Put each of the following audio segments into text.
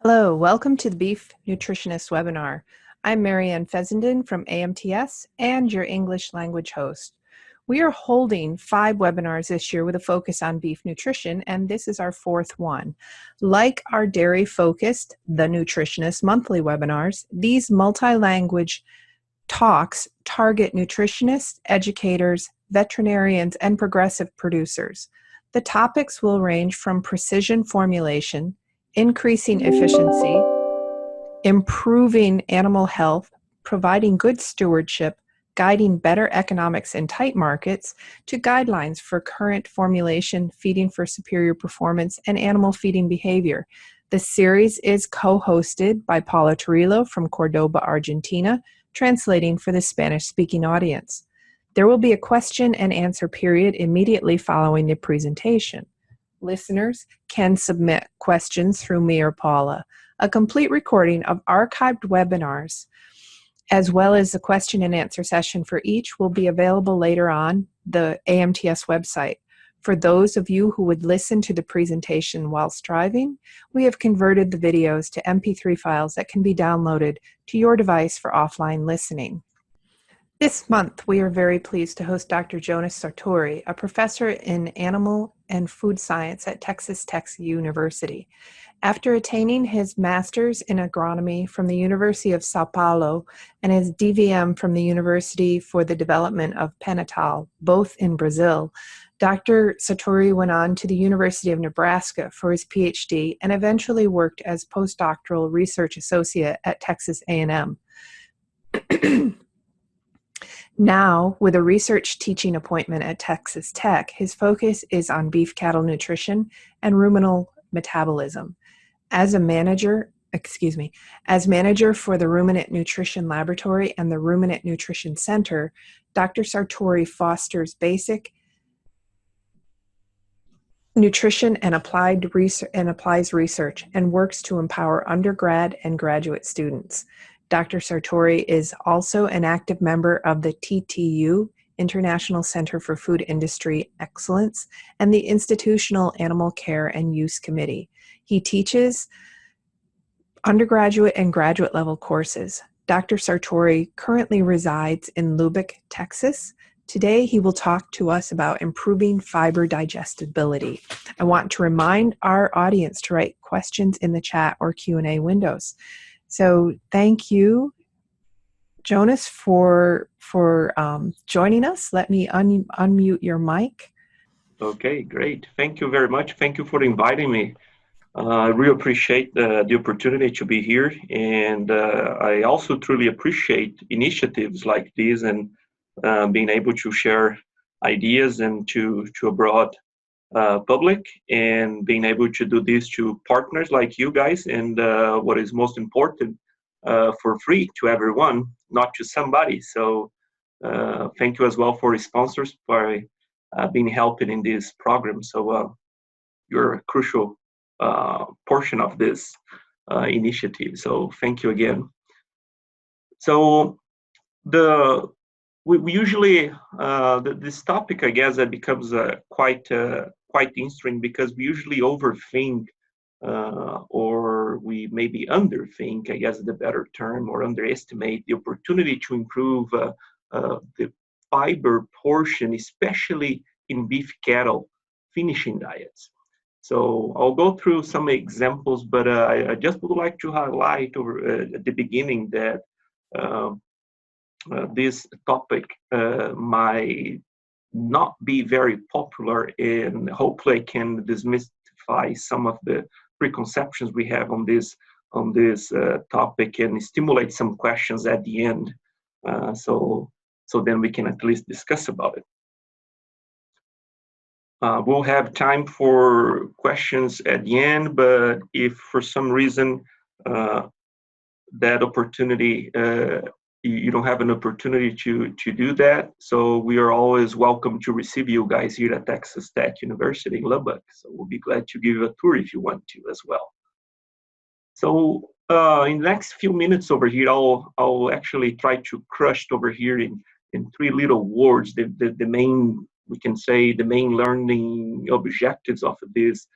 Hello, welcome to the Beef Nutritionist webinar. I'm Marianne Fessenden from AMTS and your English language host. We are holding 5 webinars this year with a focus on beef nutrition, and this is our 4th one. Like our dairy-focused The Nutritionist monthly webinars, these multi-language talks target nutritionists, educators, veterinarians, and progressive producers. The topics will range from precision formulation, increasing efficiency, improving animal health, providing good stewardship, guiding better economics in tight markets, to guidelines for current formulation, feeding for superior performance, and animal feeding behavior. The series is co-hosted by Paula Torillo from Cordoba, Argentina, translating for the Spanish-speaking audience. There will be a question and answer period immediately following the presentation. Listeners can submit questions through me or Paula. A complete recording of archived webinars, as well as the question and answer session for each, will be available later on the AMTS website. For those of you who would listen to the presentation whilst driving, we have converted the videos to MP3 files that can be downloaded to your device for offline listening. This month, we are very pleased to host Dr. Jonas Sartori, a professor in animal and food science at Texas Tech University. After attaining his master's in agronomy from the University of Sao Paulo and his DVM from the University for the Development of Penatal, both in Brazil, Dr. Sartori went on to the University of Nebraska for his PhD and eventually worked as postdoctoral research associate at Texas A&M. Now, with a research teaching appointment at Texas Tech, his focus is on beef cattle nutrition and ruminal metabolism. As manager for the Ruminant Nutrition Laboratory and the Ruminant Nutrition Center, Dr. Sartori fosters basic nutrition and applies research and works to empower undergrad and graduate students. Dr. Sartori is also an active member of the TTU, International Center for Food Industry Excellence, and the Institutional Animal Care and Use Committee. He teaches undergraduate and graduate level courses. Dr. Sartori currently resides in Lubbock, Texas. Today, he will talk to us about improving fiber digestibility. I want to remind our audience to write questions in the chat or Q&A windows. So thank you, Jonas, for joining us. Let me unmute your mic. Okay, great. Thank you very much. Thank you for inviting me. I really appreciate the opportunity to be here, and I also truly appreciate initiatives like this and being able to share ideas and to a broad public, and being able to do this to partners like you guys, and what is most important, for free to everyone, not to somebody. So thank you as well for sponsors by being helping in this program. So you're a crucial portion of this initiative. So thank you again. So we usually this topic, I guess, that becomes quite interesting, because we usually overthink or we maybe underthink, I guess, the better term, or underestimate the opportunity to improve the fiber portion, especially in beef cattle finishing diets. So I'll go through some examples, but I just would like to highlight at the beginning that this topic might not be very popular, and hopefully I can demystify some of the preconceptions we have on this topic and stimulate some questions at the end, so then we can at least discuss about it. We'll have time for questions at the end, but if for some reason that opportunity, you don't have an opportunity to do that, so we are always welcome to receive you guys here at Texas Tech University in Lubbock. So we'll be glad to give you a tour if you want to as well. So in the next few minutes over here, I'll actually try to crush over here in 3 little words the main, we can say, the main learning objectives of this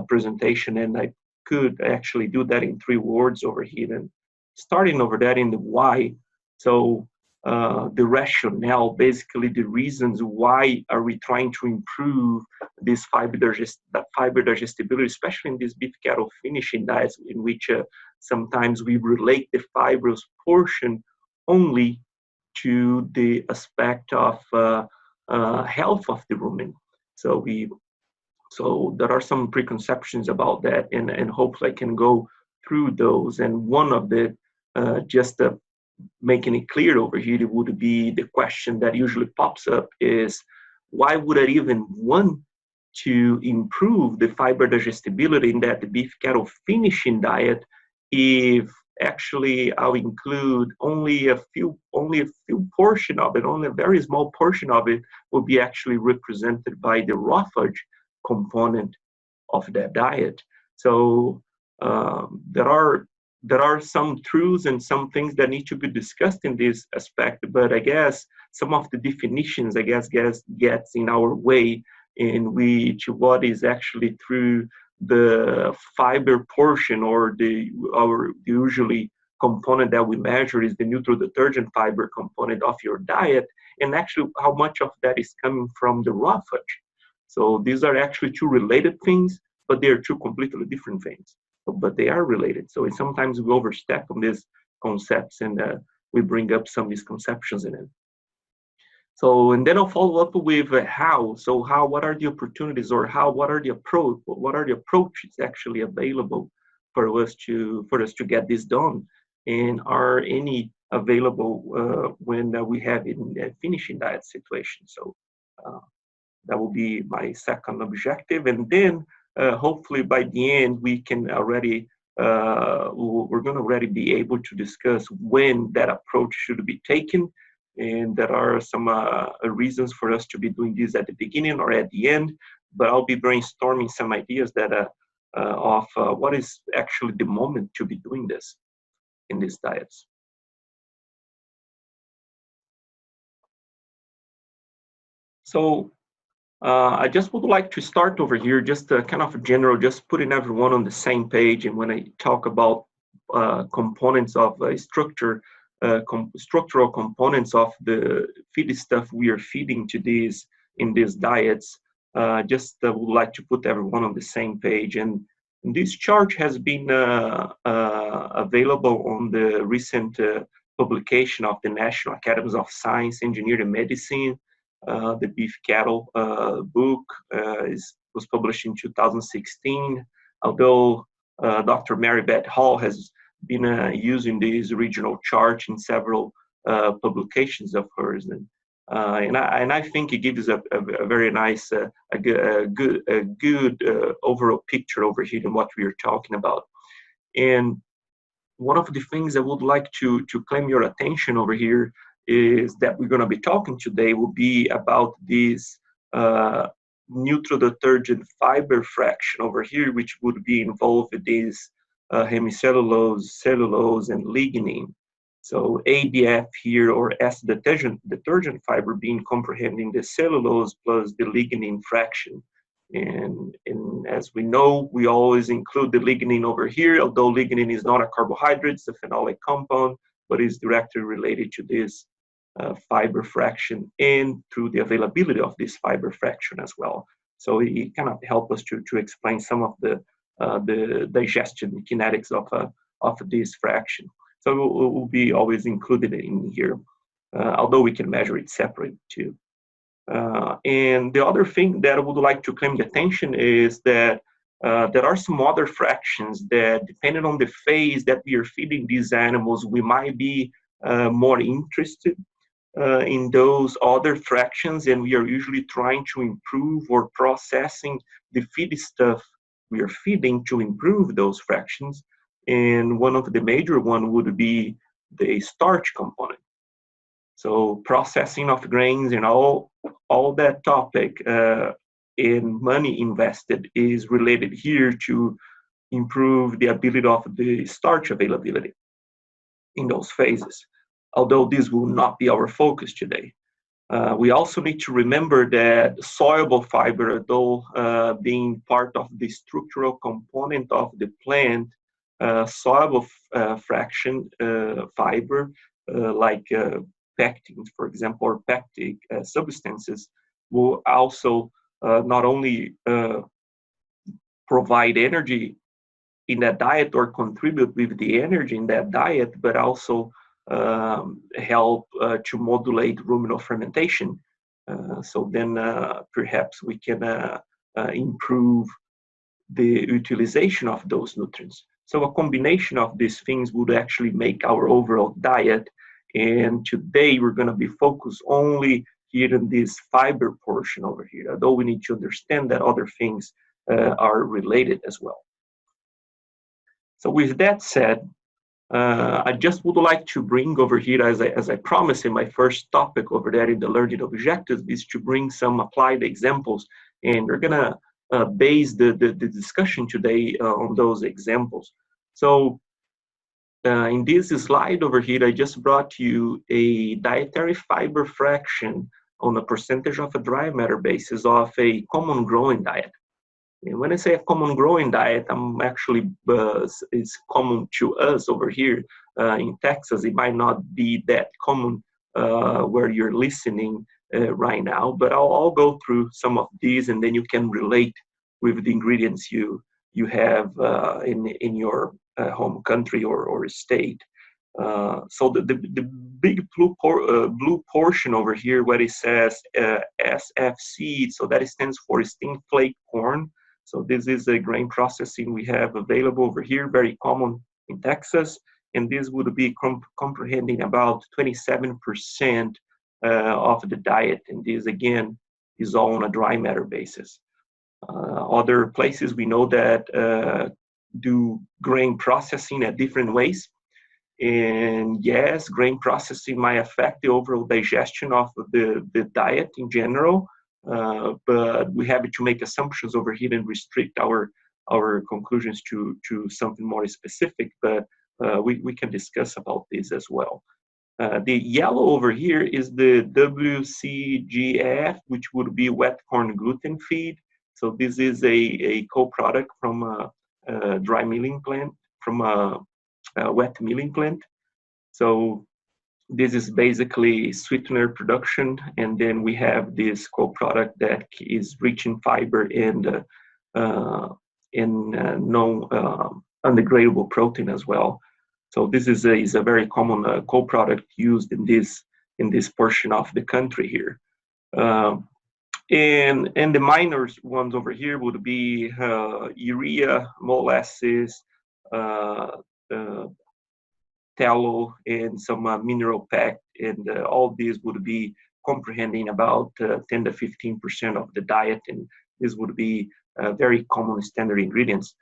presentation, and I could actually do that in 3 words over here. And starting over that in the why. So the rationale, basically the reasons why are we trying to improve this fiber digestibility, especially in these beef cattle finishing diets, in which sometimes we relate the fibrous portion only to the aspect of health of the rumen. So there are some preconceptions about that, and hopefully I can go through those. And one of the just making it clear over here, it would be the question that usually pops up is, why would I even want to improve the fiber digestibility in that the beef cattle finishing diet if actually I'll include only a few portion of it, only a very small portion of it will be actually represented by the roughage component of that diet. So there are some truths and some things that need to be discussed in this aspect, but I guess some of the definitions, gets in our way, in which what is actually through the fiber portion, or our usually component that we measure is the neutral detergent fiber component of your diet, and actually how much of that is coming from the roughage. So these are actually 2 related things, but they are 2 completely different things. But they are related. So sometimes we overstep on these concepts, and we bring up some misconceptions in it. So, and then I'll follow up with how. So what are the opportunities, or what are the approaches actually available for us to get this done? And are any available when we have it in a finishing diet situation? So that will be my second objective. And then hopefully by the end, we can already, we're going to already be able to discuss when that approach should be taken. And there are some reasons for us to be doing this at the beginning or at the end, but I'll be brainstorming some ideas that of what is actually the moment to be doing this in these diets. So I just would like to start over here, just kind of general, just putting everyone on the same page. And when I talk about components of structural components of the feed stuff we are feeding to these in these diets, just would like to put everyone on the same page. And this chart has been available on the recent publication of the National Academies of Science, Engineering, and Medicine. The beef cattle book was published in 2016, although Dr. Mary Beth Hall has been using this regional chart in several publications of hers, and I think it gives a very nice, a good overall picture over here in what we are talking about. And one of the things I would like to claim your attention over here is that we're going to be talking today will be about this neutral detergent fiber fraction over here, which would be involved with this hemicellulose, cellulose, and lignin. So ADF here, or acid detergent fiber, being comprehending the cellulose plus the lignin fraction. And as we know, we always include the lignin over here, although lignin is not a carbohydrate, it's a phenolic compound, but is directly related to this fiber fraction and through the availability of this fiber fraction as well. So it kind of helps us to explain some of the digestion kinetics of this fraction. So it will be always included in here, although we can measure it separate too. And the other thing that I would like to claim the attention is that there are some other fractions that, depending on the phase that we are feeding these animals, we might be more interested in those other fractions, and we are usually trying to improve or processing the feed stuff we are feeding to improve those fractions. And one of the major one would be the starch component. So processing of grains and all that topic in money invested is related here to improve the ability of the starch availability in those phases, although this will not be our focus today. We also need to remember that soluble fiber, though being part of the structural component of the plant, soluble fraction fiber, like pectins, for example, or pectic substances, will also not only provide energy in that diet or contribute with the energy in that diet, but also help to modulate ruminal fermentation. So then perhaps we can improve the utilization of those nutrients. So a combination of these things would actually make our overall diet. And today we're going to be focused only here in this fiber portion over here, although we need to understand that other things are related as well. So with that said, I just would like to bring over here, as I promised in my first topic over there in the learning objectives, is to bring some applied examples. And we're going to base the discussion today on those examples. So in this slide over here, I just brought you a dietary fiber fraction on a percentage of a dry matter basis of a common growing diet. And when I say a common growing diet, I'm actually, it's common to us over here in Texas. It might not be that common where you're listening right now, but I'll go through some of these, and then you can relate with the ingredients you have in your home country or state. So the big blue portion over here, where it says SFC, so that stands for steam flake corn. So this is a grain processing we have available over here, very common in Texas, and this would be comprehending about 27% of the diet, and this again is all on a dry matter basis. Other places we know that do grain processing at different ways, and yes, grain processing might affect the overall digestion of the diet in general. But we have to make assumptions over here and restrict our conclusions to something more specific, but we can discuss about this as well. The yellow over here is the WCGF, which would be wet corn gluten feed. So this is a co-product from a dry milling plant, from a wet milling plant. So this is basically sweetener production, and then we have this co-product that is rich in fiber and non-undegradable protein as well. So this is a very common co-product used in this portion of the country here. And the minor ones over here would be urea, molasses, tallow, and some mineral pack, and all these would be comprehending about 10 to 15% of the diet, and this would be very common standard ingredients.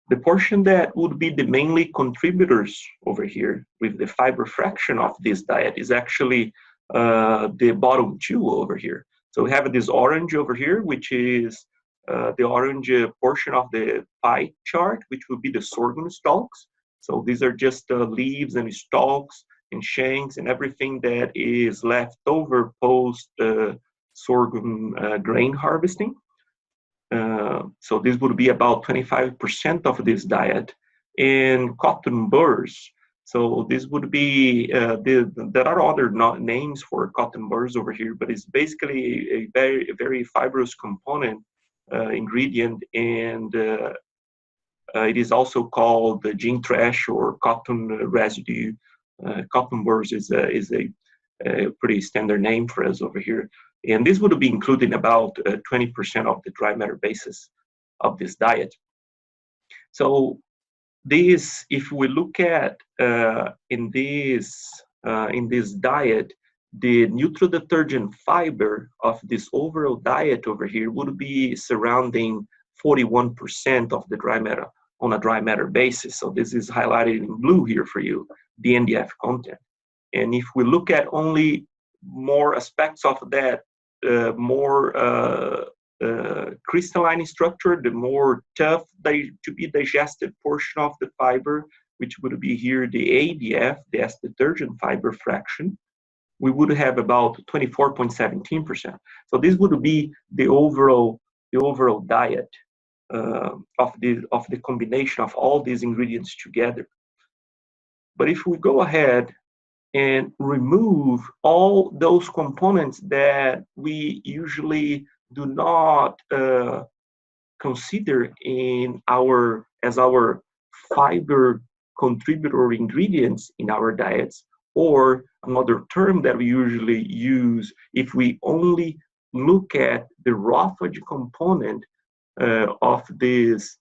The portion that would be the mainly contributors over here with the fiber fraction of this diet is actually the bottom two over here. So we have this orange over here, which is the orange portion of the pie chart, which would be the sorghum stalks. So these are just leaves and stalks and shanks and everything that is left over post sorghum grain harvesting. So this would be about 25% of this diet. And cotton burrs. So this would be, there are other names for cotton burrs over here, but it's basically a very fibrous component ingredient, and it is also called the gene trash or cotton residue. Cotton burrs is a pretty standard name for us over here. And this would be including about 20% of the dry matter basis of this diet. So this, if we look at in this diet, the neutral detergent fiber of this overall diet over here would be surrounding 41% of the dry matter on a dry matter basis. So this is highlighted in blue here for you, the NDF content. And if we look at only more aspects of that, more crystalline structure, the more tough to be digested portion of the fiber, which would be here the ADF, the acid detergent fiber fraction. we would have about 24.17%. So this would be the overall diet of the combination of all these ingredients together. But if we go ahead and remove all those components that we usually do not consider as our fiber contributor ingredients in our diets, or another term that we usually use if we only look at the roughage component of these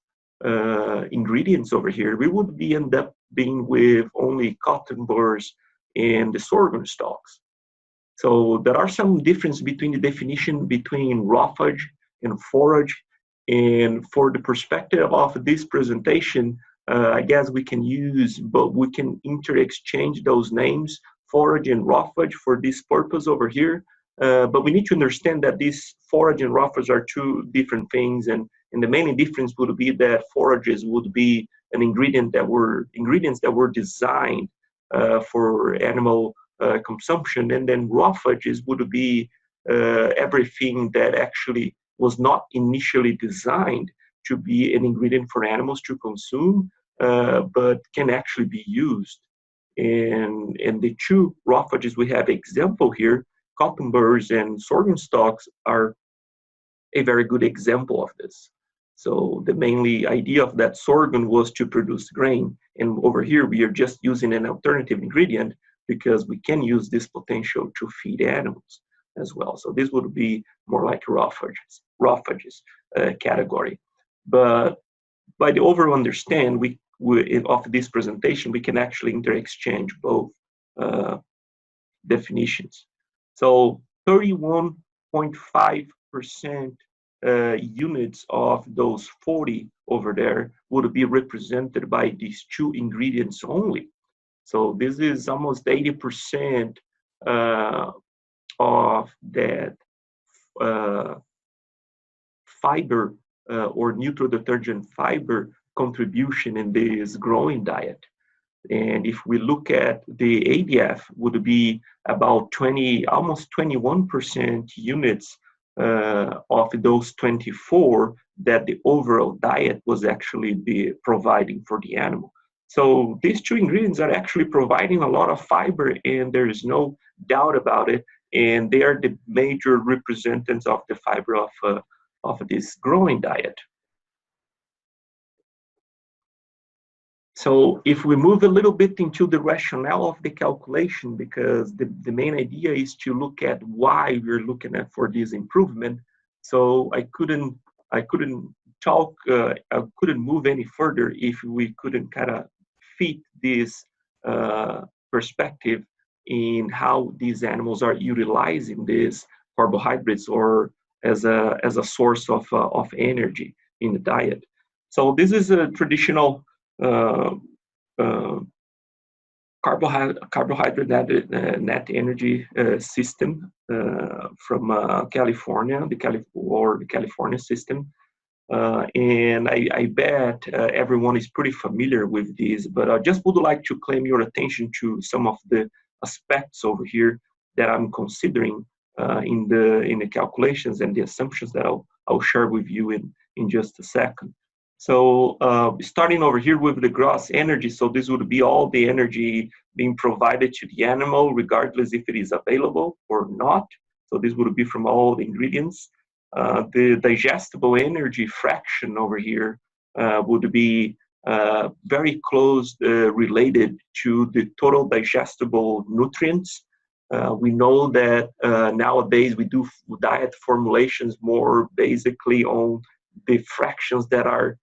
ingredients over here, we would end up being with only cotton burrs and the sorghum stalks. So there are some difference between the definition between roughage and forage. And for the perspective of this presentation, I guess we can use, but we can interexchange those names, forage and roughage, for this purpose over here. But we need to understand that these forage and roughage are two different things, and the main difference would be that forages would be ingredients that were designed for animal consumption, and then roughages would be everything that actually was not initially designed to be an ingredient for animals to consume, but can actually be used. And the two roughages we have example here, cotton burrs and sorghum stalks, are a very good example of this. So the mainly idea of that sorghum was to produce grain, and over here we are just using an alternative ingredient because we can use this potential to feed animals as well. So this would be more like roughages category. But by the overall understand of this presentation, we can actually interexchange both definitions. So 31.5% units of those 40 over there would be represented by these two ingredients only. So this is almost 80% of that fiber or neutral detergent fiber contribution in this growing diet. And if we look at the ADF, would be about almost 21% units of those 24 that the overall diet was actually providing for the animal. So these two ingredients are actually providing a lot of fiber, and there is no doubt about it. And they are the major representatives of the fiber of this growing diet. So if we move a little bit into the rationale of the calculation, because the main idea is to look at why we're looking at for this improvement. So I couldn't move any further if we couldn't kind of fit this perspective in how these animals are utilizing these carbohydrates or as a source of energy in the diet. So this is a traditional carbohydrate net energy system from California, the California system. And I bet everyone is pretty familiar with this, but I just would like to claim your attention to some of the aspects over here that I'm considering in the calculations and the assumptions that I'll share with you in just a second. So starting over here with the gross energy, so this would be all the energy being provided to the animal, regardless if it is available or not. So this would be from all the ingredients. The digestible energy fraction over here would be very close related to the total digestible nutrients. We know that nowadays we do diet formulations more basically on the fractions that are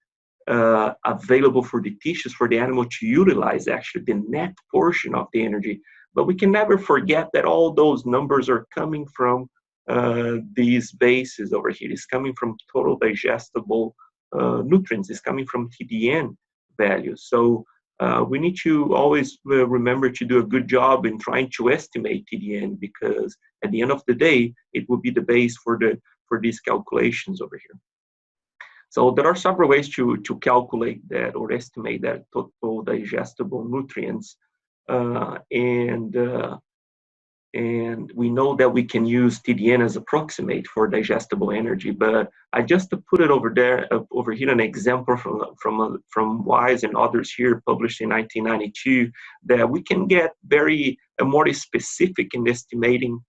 available for the tissues for the animal to utilize, actually the net portion of the energy. But we can never forget that all those numbers are coming from these bases over here. It's coming from total digestible nutrients. It's coming from TDN values. So we need to always remember to do a good job in trying to estimate TDN, because at the end of the day, it will be the base for these calculations over here. So there are several ways to calculate that or estimate that total digestible nutrients. And and we know that we can use TDN as approximate for digestible energy. But I just put it over there, over here, an example from Wise and others here, published in 1992, that we can get very more specific in estimating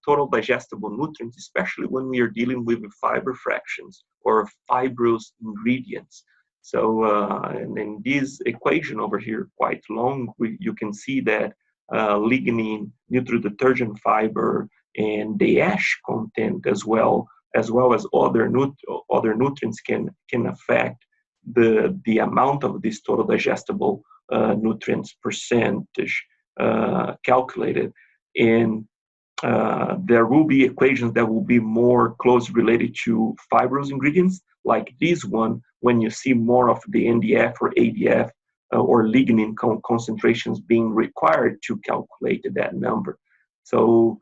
total digestible nutrients, especially when we are dealing with fiber fractions or fibrous ingredients. So, and in this equation over here, quite long, you can see that lignin, neutral detergent fiber, and the ash content as well as other nutrients can affect the amount of this total digestible nutrients percentage calculated. And there will be equations that will be more closely related to fibrous ingredients, like this one, when you see more of the NDF or ADF or lignin concentrations being required to calculate that number. So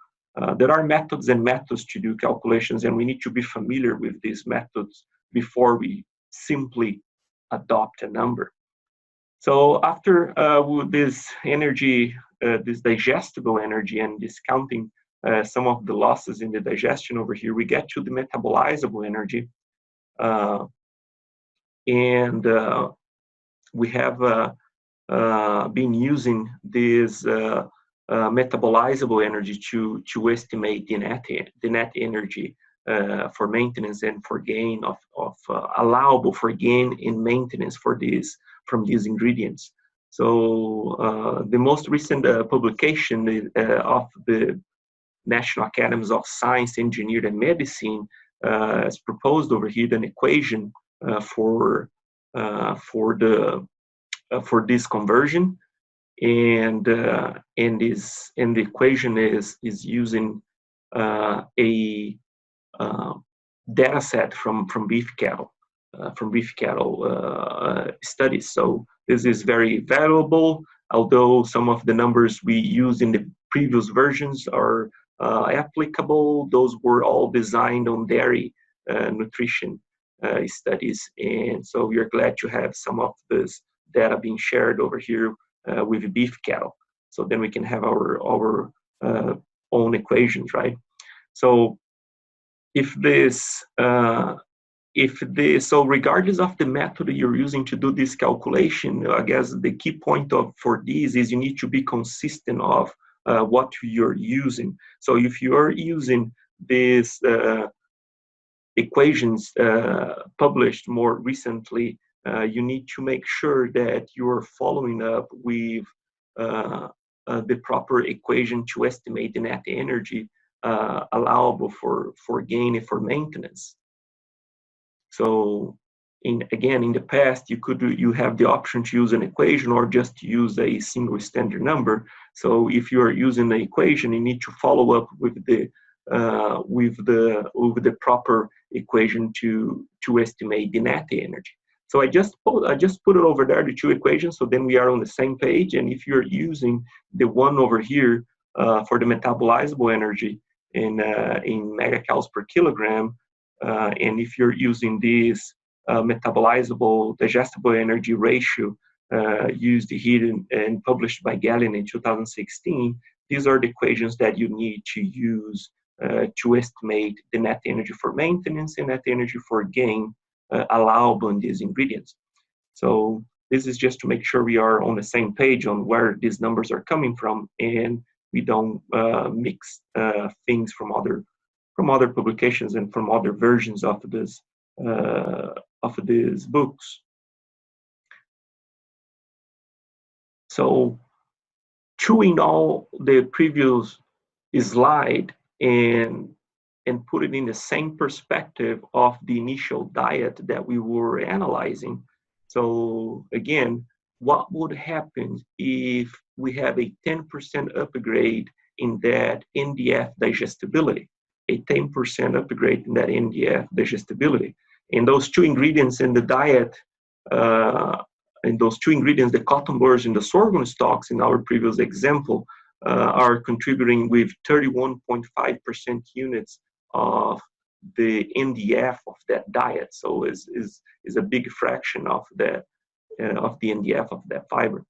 there are methods and methods to do calculations, and we need to be familiar with these methods before we simply adopt a number. So after this energy, this digestible energy, and discounting some of the losses in the digestion over here, we get to the metabolizable energy. And we have been using this metabolizable energy to estimate the net energy for maintenance and for gain of allowable for gain in maintenance for these from these ingredients. So the most recent publication of the National Academies of Science, Engineering, and Medicine has proposed over here an equation for this conversion, and the equation is using a data set from beef cattle studies. So this is very valuable, although some of the numbers we used in the previous versions are applicable. Those were all designed on dairy nutrition studies, and so we are glad to have some of this data being shared over here with beef cattle. So then we can have our own equations, right? So so regardless of the method you're using to do this calculation, I guess the key point for this is you need to be consistent of what you're using. So if you're using these equations published more recently, you need to make sure that you're following up with the proper equation to estimate the net energy allowable for gain and for maintenance. So in the past, you have the option to use an equation or just use a single standard number. So if you are using the equation, you need to follow up with the proper equation to estimate the net energy. So I just put it over there, the two equations, so then we are on the same page. And if you're using the one over here for the metabolizable energy in megacalories per kilogram, and if you're using this metabolizable digestible energy ratio used here and published by Gallin in 2016, these are the equations that you need to use to estimate the net energy for maintenance and net energy for gain allowable in these ingredients. So this is just to make sure we are on the same page on where these numbers are coming from, and we don't mix things from other publications and from other versions of these books. So chewing all the previous slide and put it in the same perspective of the initial diet that we were analyzing. So again, what would happen if we have a 10% upgrade in that NDF digestibility? A 10% upgrade in that NDF digestibility. And those two ingredients in the diet, the cotton burrs and the sorghum stalks in our previous example, are contributing with 31.5% units of the NDF of that diet. So is a big fraction of the NDF of that fiber.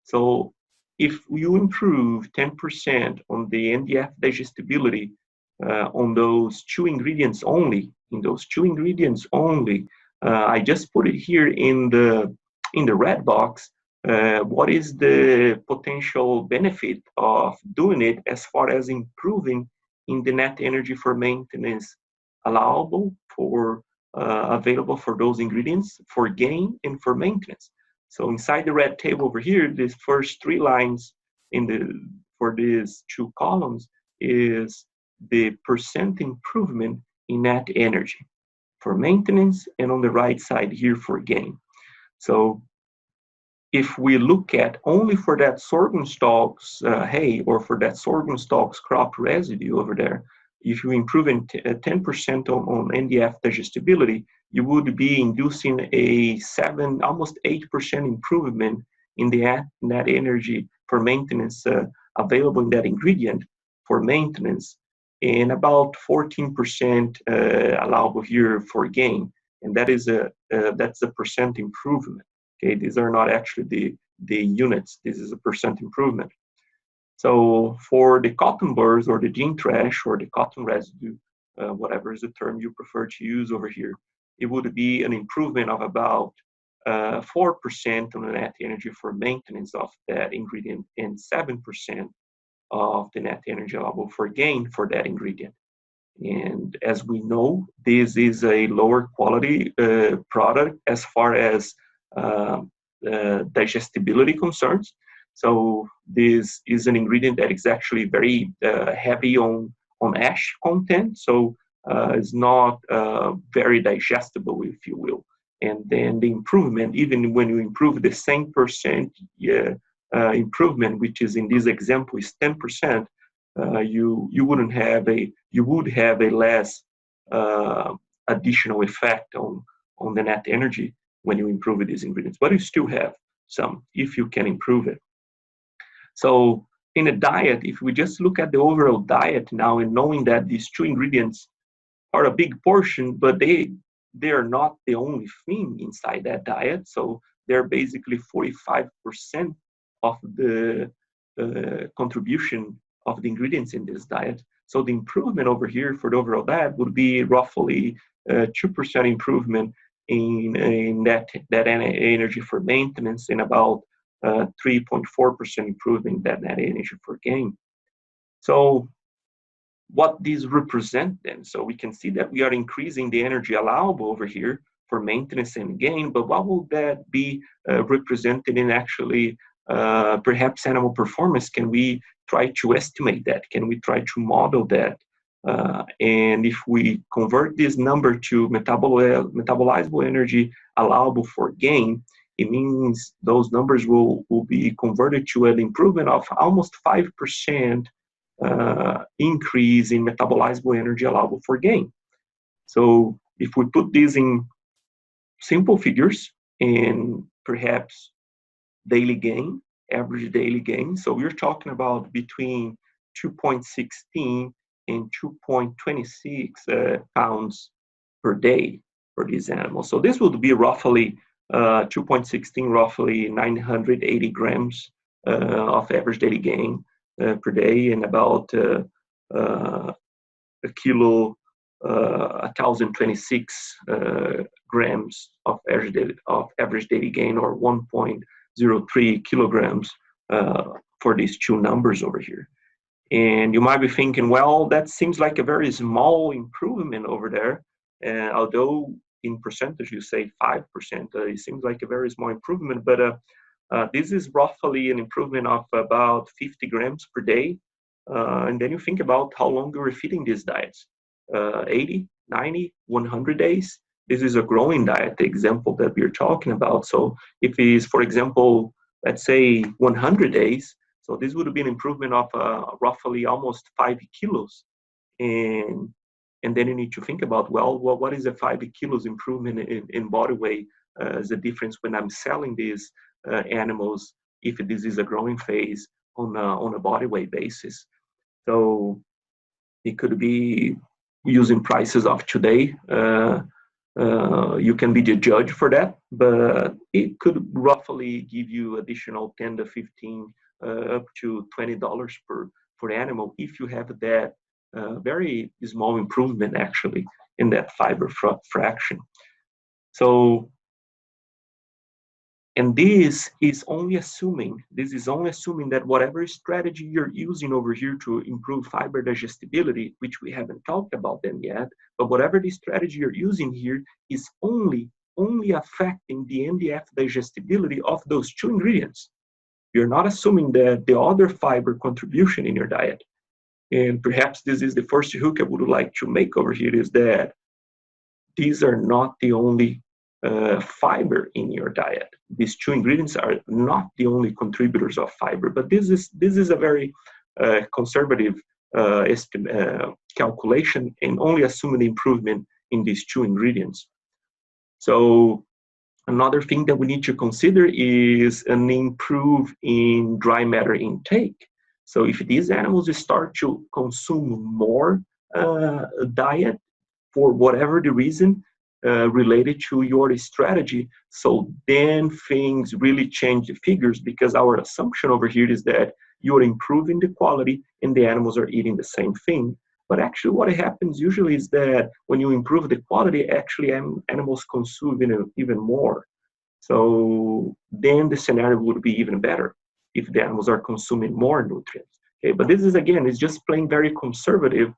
So if you improve 10% on the NDF digestibility on those two ingredients only, I just put it here in the red box. What is the potential benefit of doing it as far as improving in the net energy for maintenance allowable for available for those ingredients for gain and for maintenance? So inside the red table over here, these first three lines for these two columns is the percent improvement in net energy for maintenance, and on the right side here for gain. So if we look at only for that sorghum stalks hay, or for that sorghum stalks crop residue over there, if you improve 10% on NDF digestibility, you would be inducing a almost 8% improvement in the net energy for maintenance available in that ingredient for maintenance, and about 14% allowable here for gain. And that's a percent improvement. Okay, these are not actually the units. This is a percent improvement. So for the cotton burrs or the gene trash or the cotton residue, whatever is the term you prefer to use over here, it would be an improvement of about 4% on the net energy for maintenance of that ingredient, and 7% of the net energy allowable for gain for that ingredient. And as we know, this is a lower quality product as far as digestibility concerns. So this is an ingredient that is actually very heavy on ash content. So it's not very digestible, if you will. And then the improvement, even when you improve the same percent improvement, which is in this example is 10%, you would have a less additional effect on the net energy when you improve these ingredients, but you still have some if you can improve it. So in a diet, if we just look at the overall diet now, and knowing that these two ingredients are a big portion, but they are not the only thing inside that diet. So they're basically 45% of the contribution of the ingredients in this diet. So the improvement over here for the overall diet would be roughly 2% improvement in that energy for maintenance, and about 3.4% improvement in that net energy for gain. So what these represent then? So we can see that we are increasing the energy allowable over here for maintenance and gain, but what will that be represented in actually perhaps animal performance? Can we try to estimate that? Can we try to model that? And if we convert this number to metabolizable energy allowable for gain, it means those numbers will be converted to an improvement of almost 5% increase in metabolizable energy allowable for gain. So if we put these in simple figures and perhaps daily gain, average daily gain, so we're talking about between 2.16 and 2.26 pounds per day for these animals. So this would be roughly 2.16, roughly 980 grams of average daily gain per day, and about a kilo, 1,026 grams of average daily gain, or 1.03 kilograms for these two numbers over here. And you might be thinking, well, that seems like a very small improvement over there. And although in percentage you say 5%, it seems like a very small improvement, but this is roughly an improvement of about 50 grams per day. And then you think about how long you're feeding these diets, 80, 90, 100 days. This is a growing diet, the example that we're talking about. So if it is, for example, let's say 100 days, so this would be an improvement of roughly almost 5 kilos. And then you need to think about, well, what is a 5 kilos improvement in body weight as a difference when I'm selling these animals, if this is a growing phase on a body weight basis. So it could be using prices of today. You can be the judge for that, but it could roughly give you additional 10 to 15 up to $20 per animal if you have that very small improvement actually in that fiber fraction. So, and this is only assuming that whatever strategy you're using over here to improve fiber digestibility, which we haven't talked about them yet, but whatever the strategy you're using here is only affecting the NDF digestibility of those two ingredients. You're not assuming that the other fiber contribution in your diet. And perhaps this is the first hook I would like to make over here, is that these are not the only fiber in your diet. These two ingredients are not the only contributors of fiber, but this is a very conservative calculation, and only assuming the improvement in these two ingredients. So another thing that we need to consider is an improve in dry matter intake. So if these animals start to consume more diet for whatever the reason related to your strategy, so then things really change the figures, because our assumption over here is that you're improving the quality and the animals are eating the same thing. But actually what happens usually is that when you improve the quality, actually animals consume even more. So then the scenario would be even better if the animals are consuming more nutrients. Okay, but this is, again, it's just plain very conservative,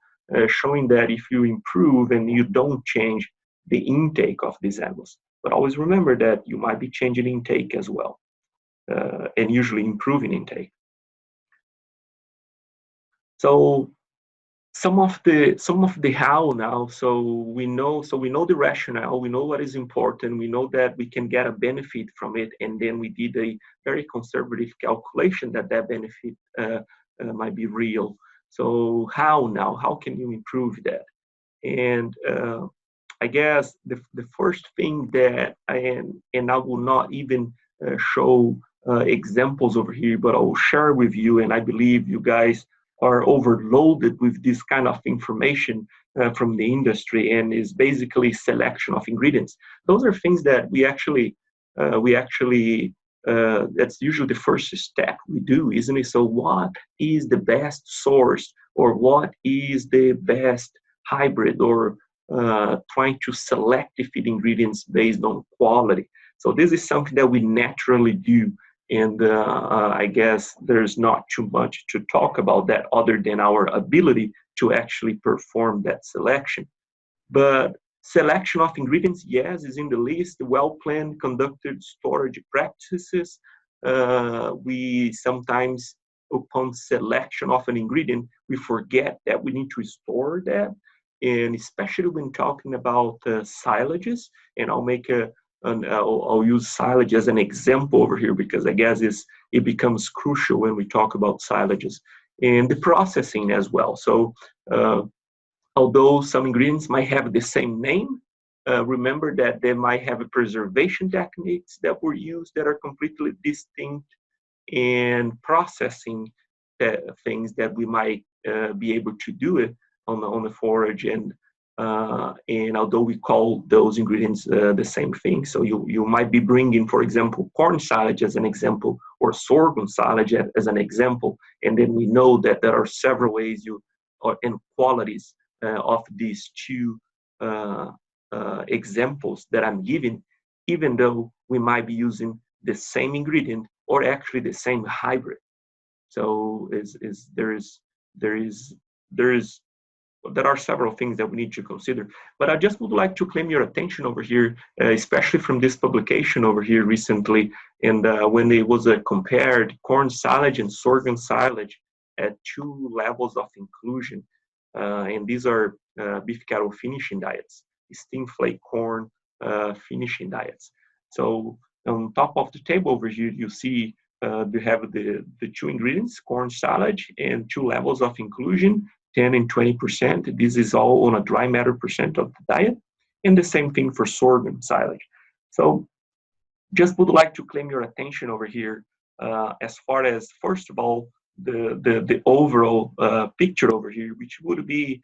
showing that if you improve and you don't change the intake of these animals. But always remember that you might be changing intake as well, and usually improving intake. So some of the how now. So we know the rationale, we know what is important, we know that we can get a benefit from it, and then we did a very conservative calculation that benefit might be real. So how can you improve that? And I guess the first thing that I will not even show examples over here, but I'll share with you, and I believe you guys are overloaded with this kind of information from the industry, and is basically selection of ingredients. Those are things that we actually that's usually the first step we do, isn't it? So what is the best source, or what is the best hybrid, or trying to select the feed ingredients based on quality. So this is something that we naturally do. And I guess there's not too much to talk about that other than our ability to actually perform that selection. But selection of ingredients, yes, is in the list. Well-planned, conducted storage practices. We sometimes, upon selection of an ingredient, we forget that we need to store that. And especially when talking about silages, and I'll use silage as an example over here, because I guess it becomes crucial when we talk about silages, and the processing as well. So although some ingredients might have the same name, remember that they might have preservation techniques that were used that are completely distinct, and processing things that we might be able to do it on the forage, and although we call those ingredients the same thing. So you might be bringing, for example, corn silage as an example, or sorghum silage as an example, and then we know that there are several ways and qualities of these two examples that I'm giving, even though we might be using the same ingredient or actually the same hybrid. So there are several things that we need to consider. But I just would like to claim your attention over here, especially from this publication over here recently, and when it was compared corn silage and sorghum silage at two levels of inclusion. And these are beef cattle finishing diets, steam flake corn finishing diets. So on top of the table over here, you see you have the two ingredients, corn silage, and two levels of inclusion, 10 and 20%. This is all on a dry matter percent of the diet, and the same thing for sorghum silage. So just would like to claim your attention over here as far as, first of all, the overall picture over here, which would be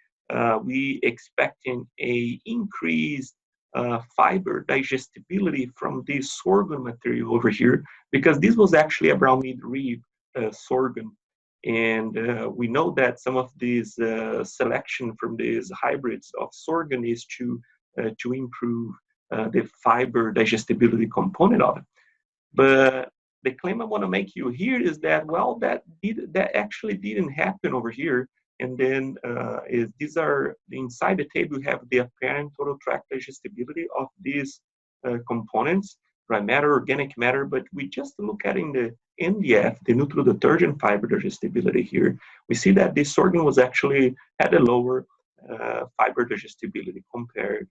we expecting a increased fiber digestibility from this sorghum material over here, because this was actually a brown meat rib sorghum. And we know that some of these selection from these hybrids of sorghum is to improve the fiber digestibility component of it. But the claim I want to make you here is that, well, that actually didn't happen over here. And then these are inside the table. You have the apparent total tract digestibility of these components, dry matter, organic matter. But we just look at in the NDF, the neutral detergent fiber digestibility here. We see that this sorghum was actually had a lower fiber digestibility compared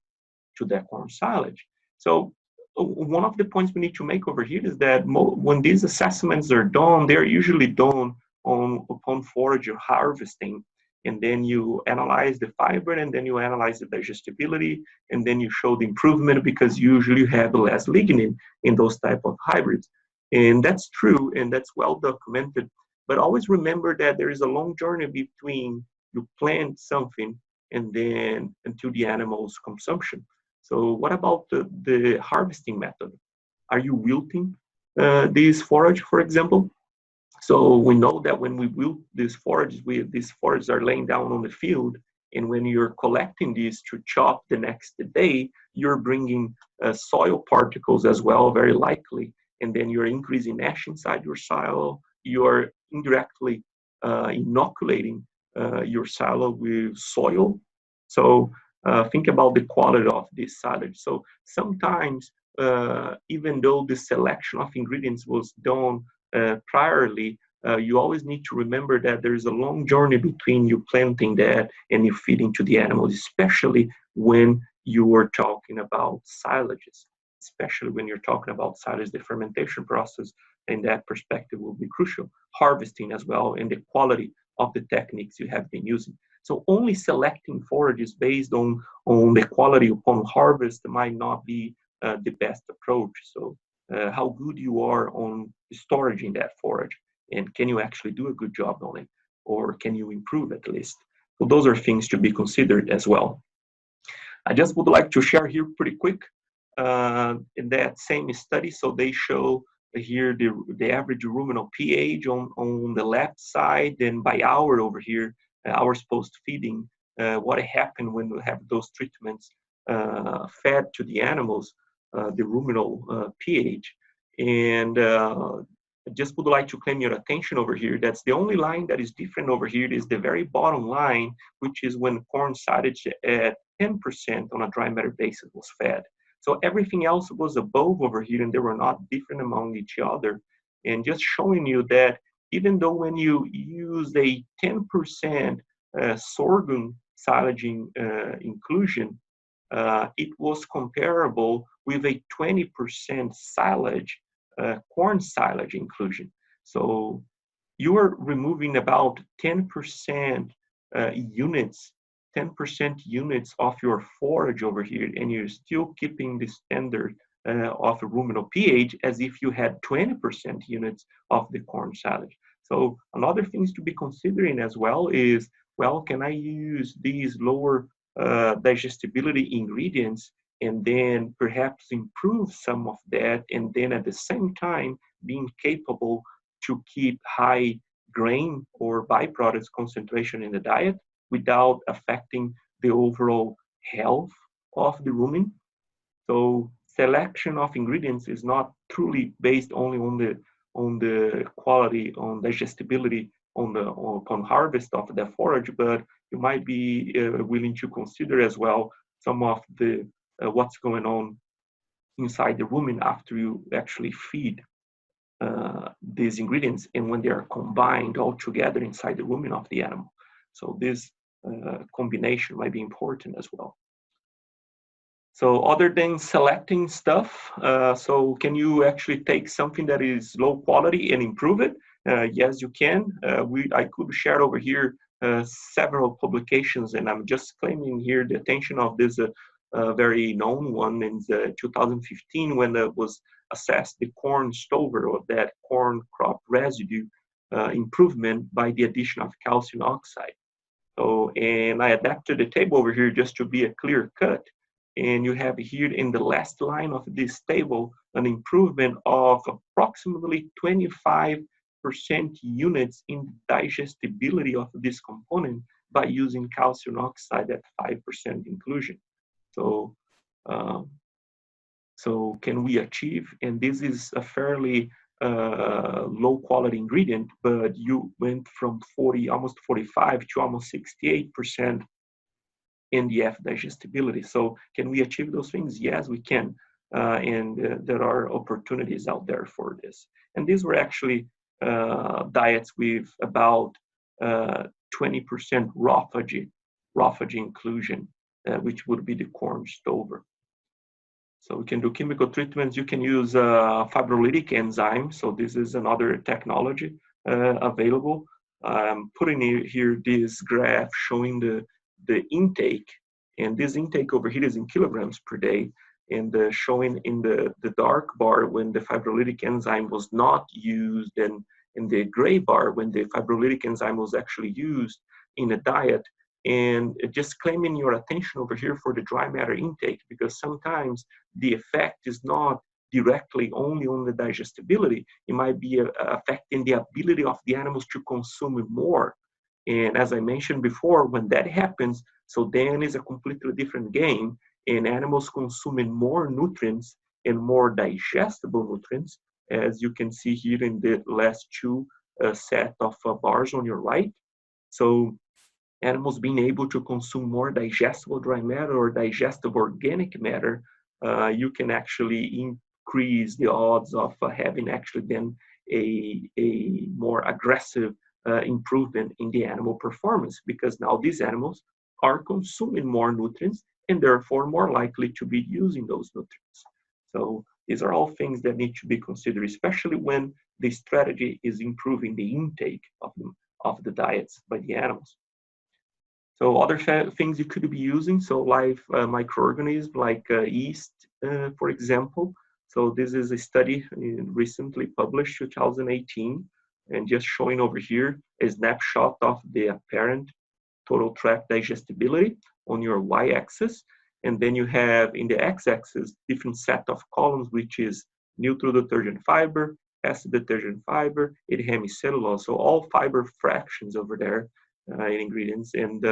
to that corn silage. So one of the points we need to make over here is that when these assessments are done, they're usually done upon forage or harvesting. And then you analyze the fiber, and then you analyze the digestibility, and then you show the improvement because usually you have less lignin in those type of hybrids. And that's true, and that's well documented. But always remember that there is a long journey between you plant something and then until the animal's consumption. So what about the harvesting method? Are you wilting these forage, for example? So we know that when we wilt these forages are laying down on the field, and when you're collecting these to chop the next day, you're bringing soil particles as well, very likely, and then you're increasing ash inside your silo. You're indirectly inoculating your silo with soil. So think about the quality of this silage. So sometimes, even though the selection of ingredients was done priorly, you always need to remember that there is a long journey between you planting that and you feeding to the animals, especially when you are talking about silages. Especially when you're talking about silage, the fermentation process in that perspective will be crucial. Harvesting as well, and the quality of the techniques you have been using. So only selecting forages based on the quality upon harvest might not be the best approach. So how good you are on storage in that forage, and can you actually do a good job on it, or can you improve at least? So those are things to be considered as well. I just would like to share here pretty quick in that same study. So they show here the average ruminal pH on the left side, then by hour over here, hours post feeding, what happened when we have those treatments fed to the animals, the ruminal pH. And I just would like to claim your attention over here. That's the only line that is different over here is the very bottom line, which is when corn silage at 10% on a dry matter basis was fed. So everything else was above over here, and they were not different among each other. And just showing you that even though when you use a 10% sorghum silaging inclusion, it was comparable with a 20% silage, corn silage inclusion. So you are removing about 10% units 10% units of your forage over here, and you're still keeping the standard of a ruminal pH as if you had 20% units of the corn silage. So another things to be considering as well is, well, can I use these lower digestibility ingredients and then perhaps improve some of that, and then at the same time being capable to keep high grain or byproducts concentration in the diet without affecting the overall health of the rumen. So selection of ingredients is not truly based only on the quality, on digestibility, upon harvest of the forage, but you might be willing to consider as well some of the what's going on inside the rumen after you actually feed these ingredients and when they are combined all together inside the rumen of the animal. So this combination might be important as well. So other than selecting stuff, so can you actually take something that is low quality and improve it? Yes, you can. I could share over here several publications, and I'm just claiming here the attention of this very known one in 2015 when it was assessed the corn stover, or that corn crop residue improvement by the addition of calcium oxide. So, and I adapted the table over here just to be a clear cut. And you have here in the last line of this table an improvement of approximately 25 units in digestibility of this component by using calcium oxide at 5% inclusion. So, so can we achieve, and this is a fairly low quality ingredient, but you went from 40, almost 45 to almost 68% NDF digestibility. So can we achieve those things? Yes, we can. There are opportunities out there for this. And these were actually diets with about 20% autophagy inclusion, which would be the corn stover. So we can do chemical treatments. You can use fibrolytic enzyme. So this is another technology available. I'm putting here this graph showing the intake, and this intake over here is in kilograms per day, and showing in the dark bar when the fibrolytic enzyme was not used, and in the gray bar when the fibrolytic enzyme was actually used in a diet. And just claiming your attention over here for the dry matter intake, because sometimes the effect is not directly only on the digestibility. It might be affecting the ability of the animals to consume more. And as I mentioned before, when that happens, so then is a completely different game, and animals consuming more nutrients and more digestible nutrients, as you can see here in the last two set of bars on your right. So animals being able to consume more digestible dry matter or digestible organic matter, you can actually increase the odds of having actually then a more aggressive improvement in the animal performance, because now these animals are consuming more nutrients and therefore more likely to be using those nutrients. So these are all things that need to be considered, especially when the strategy is improving the intake of the diets by the animals. So other things you could be using, so live microorganisms like yeast, for example. So this is a study recently published, 2018, and just showing over here a snapshot of the apparent total tract digestibility on your y-axis. And then you have in the x-axis different set of columns, which is neutral detergent fiber, acid detergent fiber, and hemicellulose. So all fiber fractions over there in ingredients, and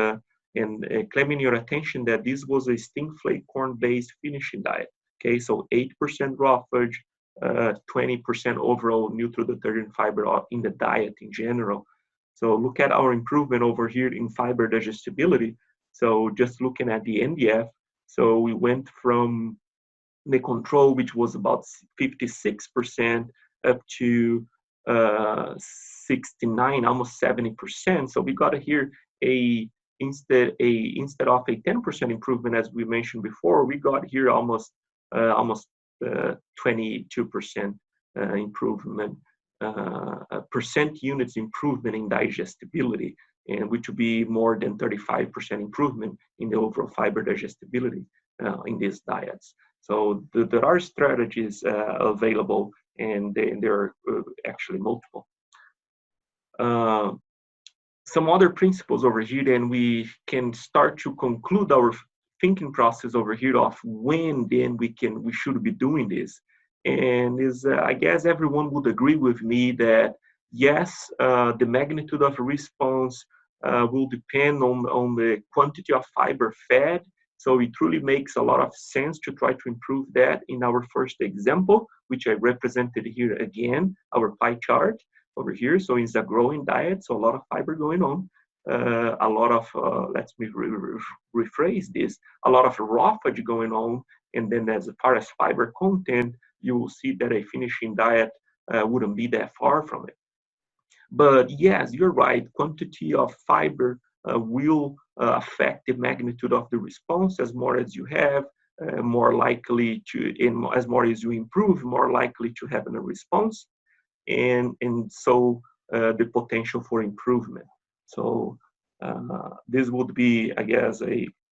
claiming your attention that this was a stingflake corn-based finishing diet. Okay, so 8% raw fudge, 20% overall neutral detergent fiber in the diet in general. So look at our improvement over here in fiber digestibility. So just looking at the NDF, so we went from the control, which was about 56%, up to 69, almost 70%. So we got here instead of a 10% improvement, as we mentioned before, we got here almost 22% improvement, percent units improvement in digestibility, and which would be more than 35% improvement in the overall fiber digestibility in these diets. So there are strategies available, and there are actually multiple. Some other principles over here, then we can start to conclude our thinking process over here of when then we should be doing this. And is I guess everyone would agree with me that yes, the magnitude of a response will depend on the quantity of fiber fed. So it truly makes a lot of sense to try to improve that in our first example, which I represented here again, our pie chart over here. So it's a growing diet, so a lot of fiber going on, a lot of, let me rephrase this, a lot of raw fudge going on, and then as far as fiber content, you will see that a finishing diet wouldn't be that far from it. But yes, you're right, quantity of fiber will affect the magnitude of the response. As more as you have, more likely to, as more as you improve, more likely to have a response. And so the potential for improvement. So this would be, I guess,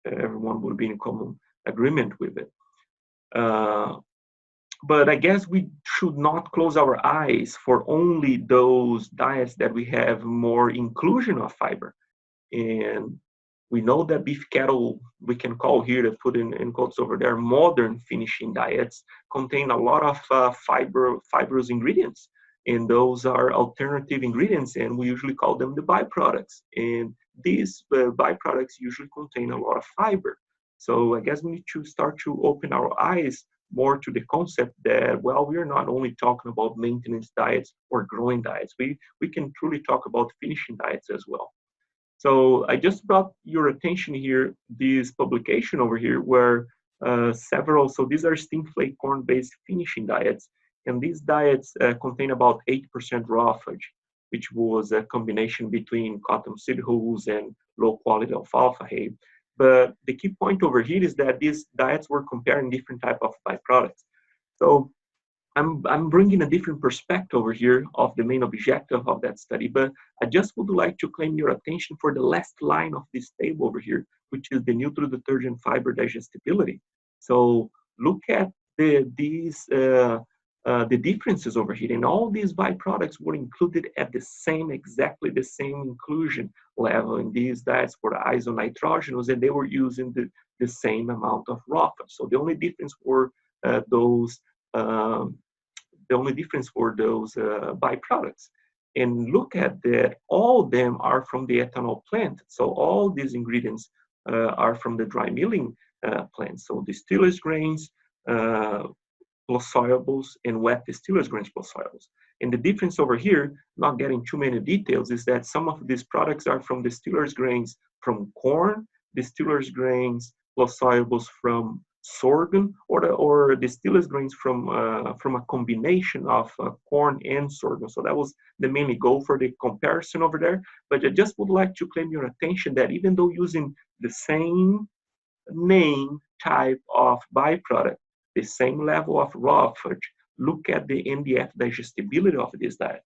everyone would be in common agreement with it. But I guess we should not close our eyes for only those diets that we have more inclusion of fiber. And we know that beef cattle, we can call here, to put in quotes over there, modern finishing diets contain a lot of fibrous ingredients. and those are alternative ingredients, and we usually call them the byproducts. And these byproducts usually contain a lot of fiber. So I guess we need to start to open our eyes more to the concept that, well, we are not only talking about maintenance diets or growing diets. We can truly talk about finishing diets as well. So I just brought your attention here, this publication over here, where so these are steam flake corn-based finishing diets. And these diets contain about 8% raw fudge, which was a combination between cottonseed hulls and low-quality alfalfa hay. But the key point over here is that these diets were comparing different type of byproducts. So I'm bringing a different perspective over here of the main objective of that study, but I just would like to claim your attention for the last line of this table over here, which is the neutral detergent fiber digestibility. So look at the differences over here, and all these byproducts were included at exactly the same inclusion level in these diets for the isonitrogenous, and they were using the same amount of raw fudge. So the only difference were those byproducts. And look at that, all of them are from the ethanol plant. So all these ingredients are from the dry milling plant. So distillers grains plus soyables and wet distillers grains plus soyables. And the difference over here, not getting too many details, is that some of these products are from distillers grains from corn, distillers grains plus soyables from sorghum, or distillers grains from a combination of corn and sorghum. So that was the mainly goal for the comparison over there. But I just would like to claim your attention that even though using the same name type of byproduct, the same level of raw fudge, look at the NDF digestibility of this diet,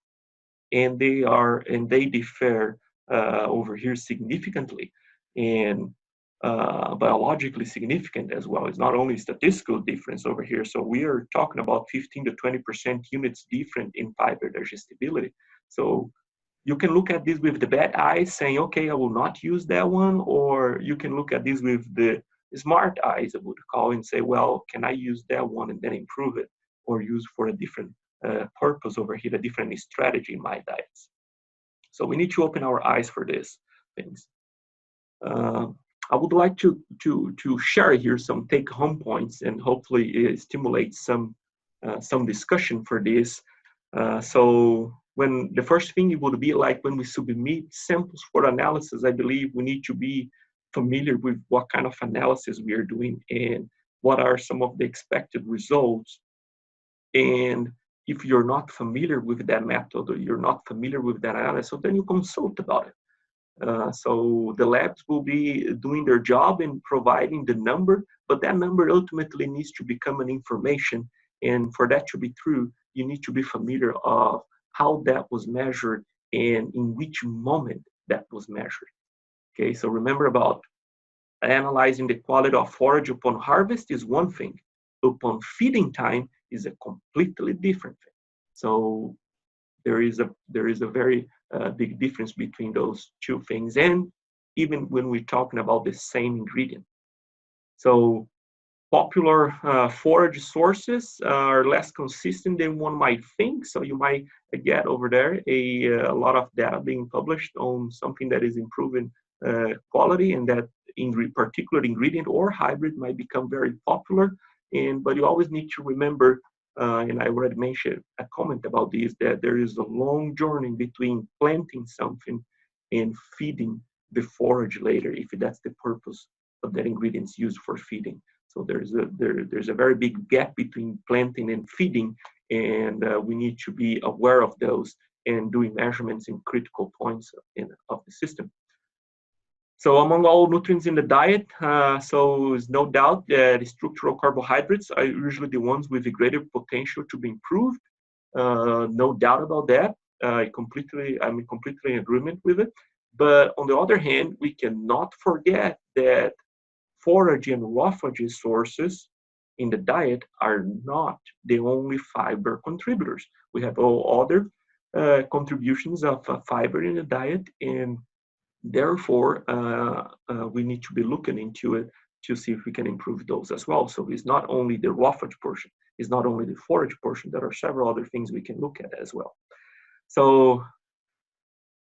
and they differ over here significantly, and biologically significant as well. It's not only statistical difference over here. So we are talking about 15 to 20% units different in fiber digestibility. So you can look at this with the bad eyes saying, okay, I will not use that one. Or you can look at this with the smart eyes, I would call, and say, well, can I use that one and then improve it, or use for a different purpose over here, a different strategy in my diets. So we need to open our eyes for these things. I would like to share here some take-home points and hopefully stimulate some discussion for this. So when the first thing it would be like when we submit samples for analysis, I believe we need to be familiar with what kind of analysis we are doing and what are some of the expected results. And if you're not familiar with that method, or you're not familiar with that analysis, then you consult about it. So the labs will be doing their job in providing the number, but that number ultimately needs to become an information. And for that to be true, you need to be familiar of how that was measured and in which moment that was measured. Okay, so remember about analyzing the quality of forage upon harvest is one thing. Upon feeding time is a completely different thing. So there is a very big difference between those two things, and even when we're talking about the same ingredient. So popular forage sources are less consistent than one might think. So you might get over there a lot of data being published on something that is improving quality, and that particular ingredient or hybrid might become very popular. But you always need to remember, and I already mentioned a comment about this, that there is a long journey between planting something and feeding the forage later, if that's the purpose of that ingredient's used for feeding. So there's a very big gap between planting and feeding, and we need to be aware of those and doing measurements in critical points of the system. So among all nutrients in the diet, so there's no doubt that structural carbohydrates are usually the ones with the greater potential to be improved. No doubt about that. I'm completely in agreement with it. But on the other hand, we cannot forget that forage and raw fudge sources in the diet are not the only fiber contributors. We have all other contributions of fiber in the diet, and therefore, we need to be looking into it to see if we can improve those as well. So it's not only the raw fudge portion, it's not only the forage portion, there are several other things we can look at as well. So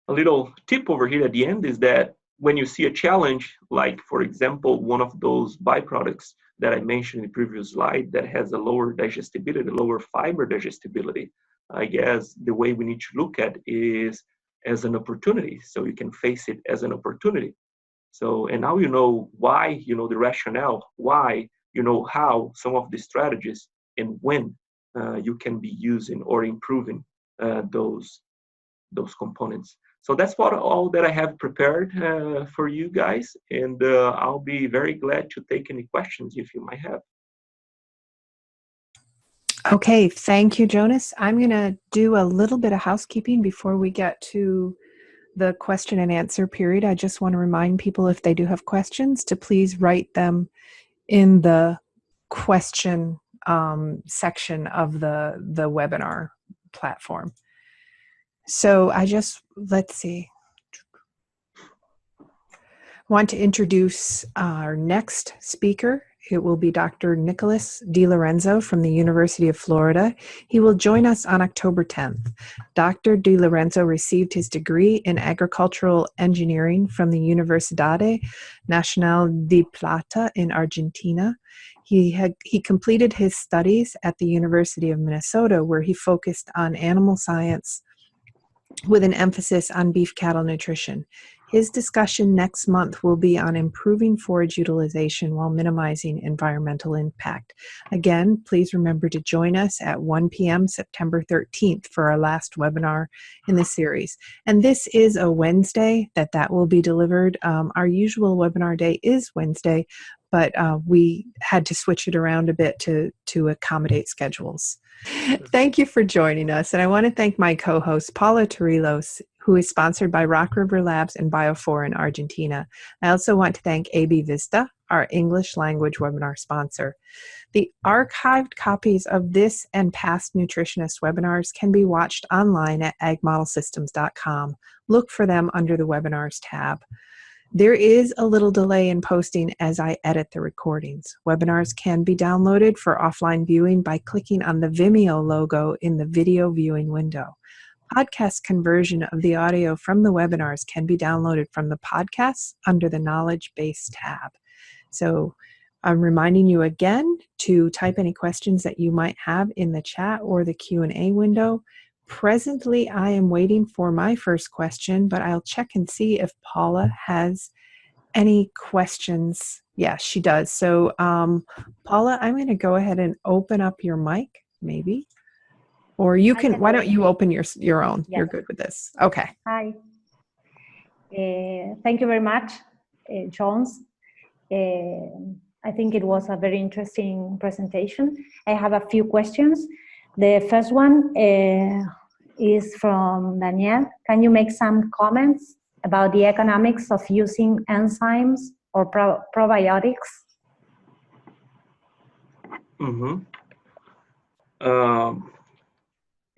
a little tip over here at the end is that when you see a challenge, like for example, one of those byproducts that I mentioned in the previous slide that has a lower digestibility, lower fiber digestibility, I guess the way we need to look at is as an opportunity. So you can face it as an opportunity. So, and now you know why, you know the rationale, why, you know how some of the strategies and when you can be using or improving those components. So that's what all that I have prepared for you guys, and I'll be very glad to take any questions if you might have. Okay, thank you, Jonas. I'm going to do a little bit of housekeeping before we get to the question and answer period. I just want to remind people, if they do have questions, to please write them in the question section of the webinar platform. So let's see. Want to introduce our next speaker. It will be Dr. Nicholas DiLorenzo from the University of Florida. He will join us on October 10th. Dr. DiLorenzo received his degree in agricultural engineering from the Universidade Nacional de Plata in Argentina. He completed his studies at the University of Minnesota, where he focused on animal science with an emphasis on beef cattle nutrition. His discussion next month will be on improving forage utilization while minimizing environmental impact. Again, please remember to join us at 1 p.m. September 13th for our last webinar in the series. And this is a Wednesday that will be delivered. Our usual webinar day is Wednesday, but we had to switch it around a bit to accommodate schedules. Thank you for joining us. And I want to thank my co-host, Paula Torrillos, who is sponsored by Rock River Labs and Biofor in Argentina. I also want to thank AB Vista, our English language webinar sponsor. The archived copies of this and past nutritionist webinars can be watched online at agmodelsystems.com. Look for them under the webinars tab. There is a little delay in posting as I edit the recordings. Webinars can be downloaded for offline viewing by clicking on the Vimeo logo in the video viewing window. Podcast conversion of the audio from the webinars can be downloaded from the podcasts under the Knowledge Base tab. So I'm reminding you again to type any questions that you might have in the chat or the Q&A window. Presently, I am waiting for my first question, but I'll check and see if Paula has any questions. Yeah, she does. So Paula, I'm going to go ahead and open up your mic, maybe. Or you can, why don't you open your own? Yeah. You're good with this. Okay. Hi. Thank you very much, Jones. I think it was a very interesting presentation. I have a few questions. The first one is from Danielle. Can you make some comments about the economics of using enzymes or probiotics? Mm-hmm.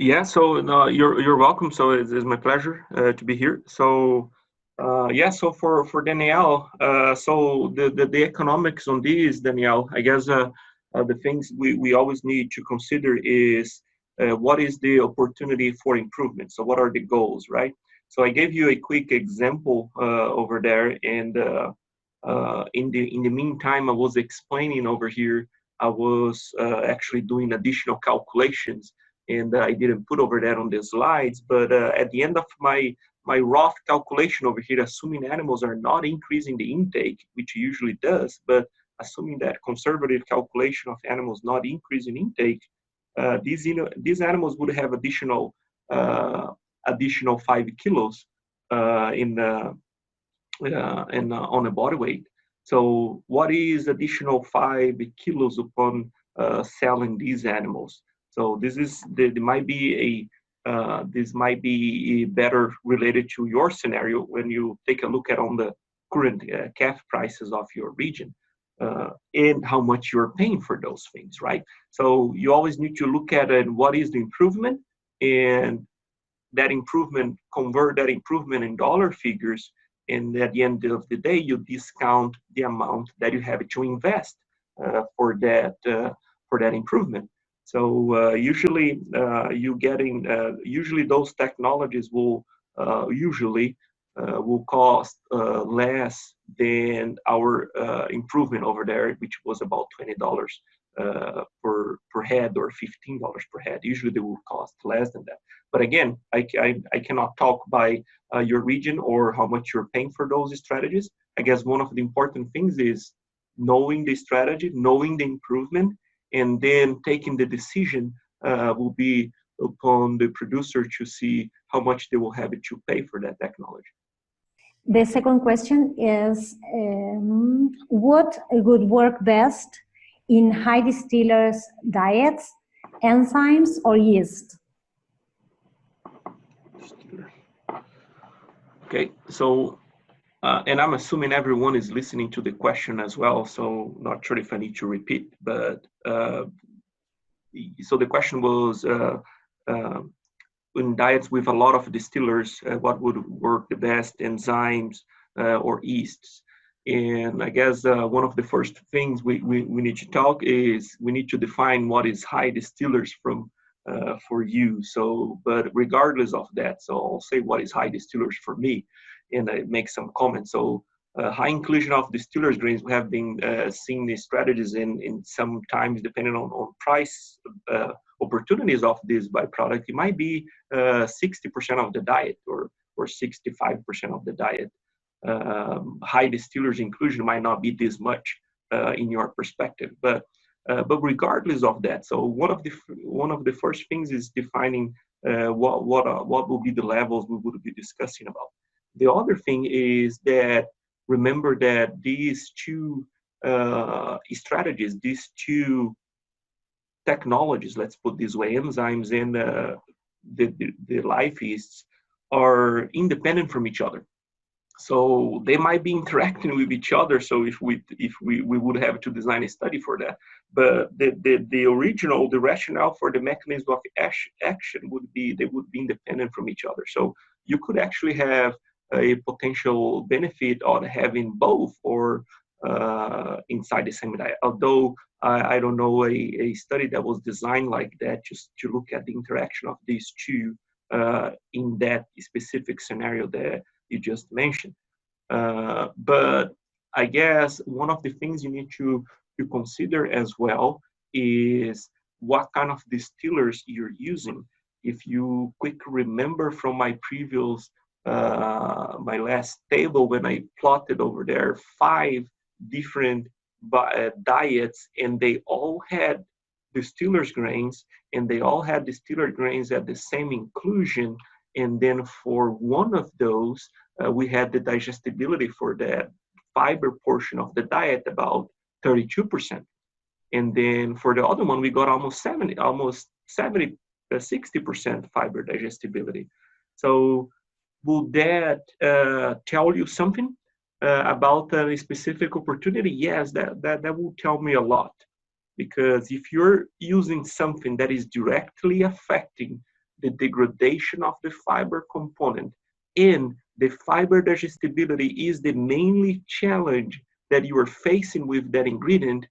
Yeah, so no, you're welcome. So it's my pleasure to be here. So yeah, so for Danielle, so the economics on these, Danielle, I guess the things we always need to consider is what is the opportunity for improvement. So what are the goals, right? So I gave you a quick example over there, and in the meantime, I was explaining over here. I was actually doing additional calculations. And I didn't put over that on the slides, but at the end of my rough calculation over here, assuming animals are not increasing the intake, which usually does, but assuming that conservative calculation of animals not increasing intake, these animals would have additional 5 kilos on the body weight. So what is additional 5 kilos upon selling these animals? So this might be better related to your scenario when you take a look at on the current calf prices of your region and how much you're paying for those things, right? So you always need to look at it, what is the improvement, and that improvement, convert that improvement in dollar figures, and at the end of the day, you discount the amount that you have to invest for that improvement. Usually usually those technologies will will cost less than our improvement over there, which was about $20 per head or $15 per head. Usually they will cost less than that. But again, I cannot talk by your region or how much you're paying for those strategies. I guess one of the important things is knowing the strategy, knowing the improvement, and then taking the decision will be upon the producer to see how much they will have to pay for that technology. The second question is, what would work best in high distillers' diets, enzymes or yeast? Okay, so, and I'm assuming everyone is listening to the question as well, so not sure if I need to repeat, but so the question was, in diets with a lot of distillers, what would work the best, enzymes or yeasts? And I guess one of the first things we need to talk is we need to define what is high distillers from for you. So, but regardless of that, so I'll say what is high distillers for me, and I make some comments. So, high inclusion of distillers grains, we have been seeing these strategies in sometimes depending on price opportunities of this byproduct. It might be 60% of the diet or 65% of the diet. High distillers inclusion might not be this much in your perspective, but regardless of that, so one of the first things is defining what will be the levels we would be discussing about. The other thing is that remember that these two strategies, these two technologies, let's put this way, enzymes and the life yeasts are independent from each other. So they might be interacting with each other. So if we would have to design a study for that, but the rationale for the mechanism of action would be they would be independent from each other. So you could actually have a potential benefit on having both or inside the same diet. Although I don't know a study that was designed like that just to look at the interaction of these two in that specific scenario that you just mentioned. But I guess one of the things you need to consider as well is what kind of distillers you're using. If you quick remember from my previous, my last table when I plotted over there 5 different diets, and they all had distillers grains, and they all had distiller grains at the same inclusion. And then for one of those, we had the digestibility for that fiber portion of the diet about 32%. And then for the other one, we got almost 60% fiber digestibility. So will that tell you something about a specific opportunity? Yes, that will tell me a lot. Because if you're using something that is directly affecting the degradation of the fiber component, and the fiber digestibility is the mainly challenge that you are facing with that ingredient,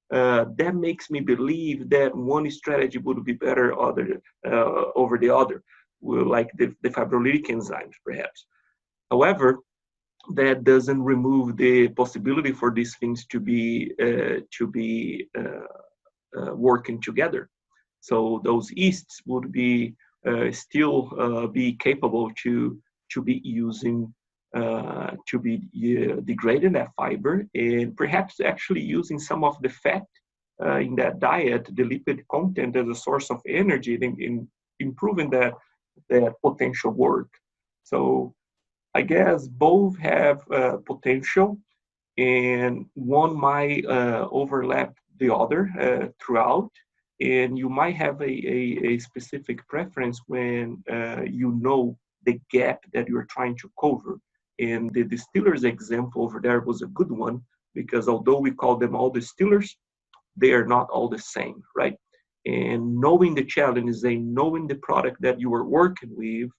that makes me believe that one strategy would be better over the other, like the fibrolytic enzymes, perhaps. However, that doesn't remove the possibility for these things to be working together. So those yeasts would be still be capable to be using to be degrading that fiber, and perhaps actually using some of the fat in that diet, the lipid content, as a source of energy in improving that potential work. So I guess both have potential, and one might overlap the other throughout. And you might have a specific preference when you know the gap that you're trying to cover. And the distillers example over there was a good one, because although we call them all distillers, they are not all the same, right? And knowing the challenges and knowing the product that you are working with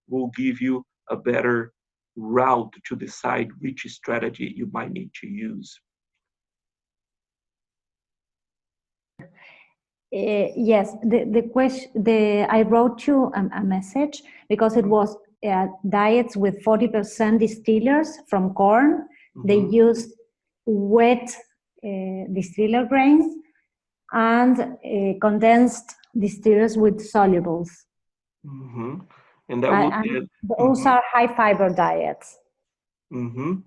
will give you a better route to decide which strategy you might need to use. Yes, I wrote you a message because it was diets with 40% distillers from corn. They used wet distiller grains and condensed distillers with solubles. And that would and those are high fiber diets. And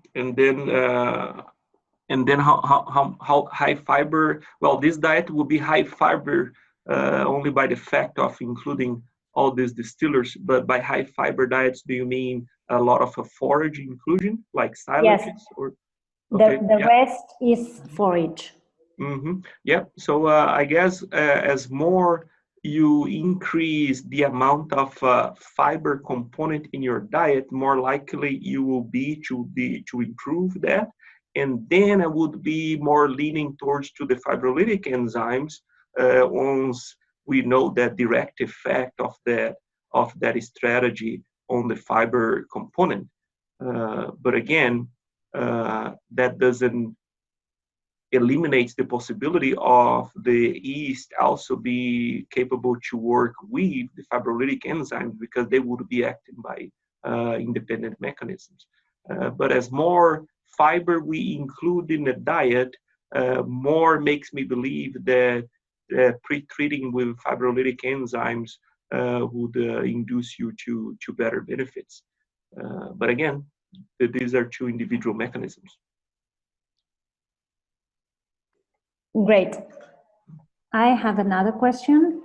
then how high fiber? Well, this diet will be high fiber only by the fact of including all these distillers. But by high fiber diets, do you mean a lot of a forage inclusion, like silages? Yes. Or okay. The rest is forage. Yeah. So I guess as more you increase the amount of fiber component in your diet, more likely you will be to improve that. And then I would be more leaning towards to the fibrolytic enzymes once we know that direct effect of that strategy on the fiber component. But again, that doesn't eliminates the possibility of the yeast also be capable to work with the fibrolytic enzymes because they would be acting by independent mechanisms. But as more fiber we include in the diet, more makes me believe that pre-treating with fibrolytic enzymes would induce you to better benefits. But again, these are two individual mechanisms. Great. I have another question.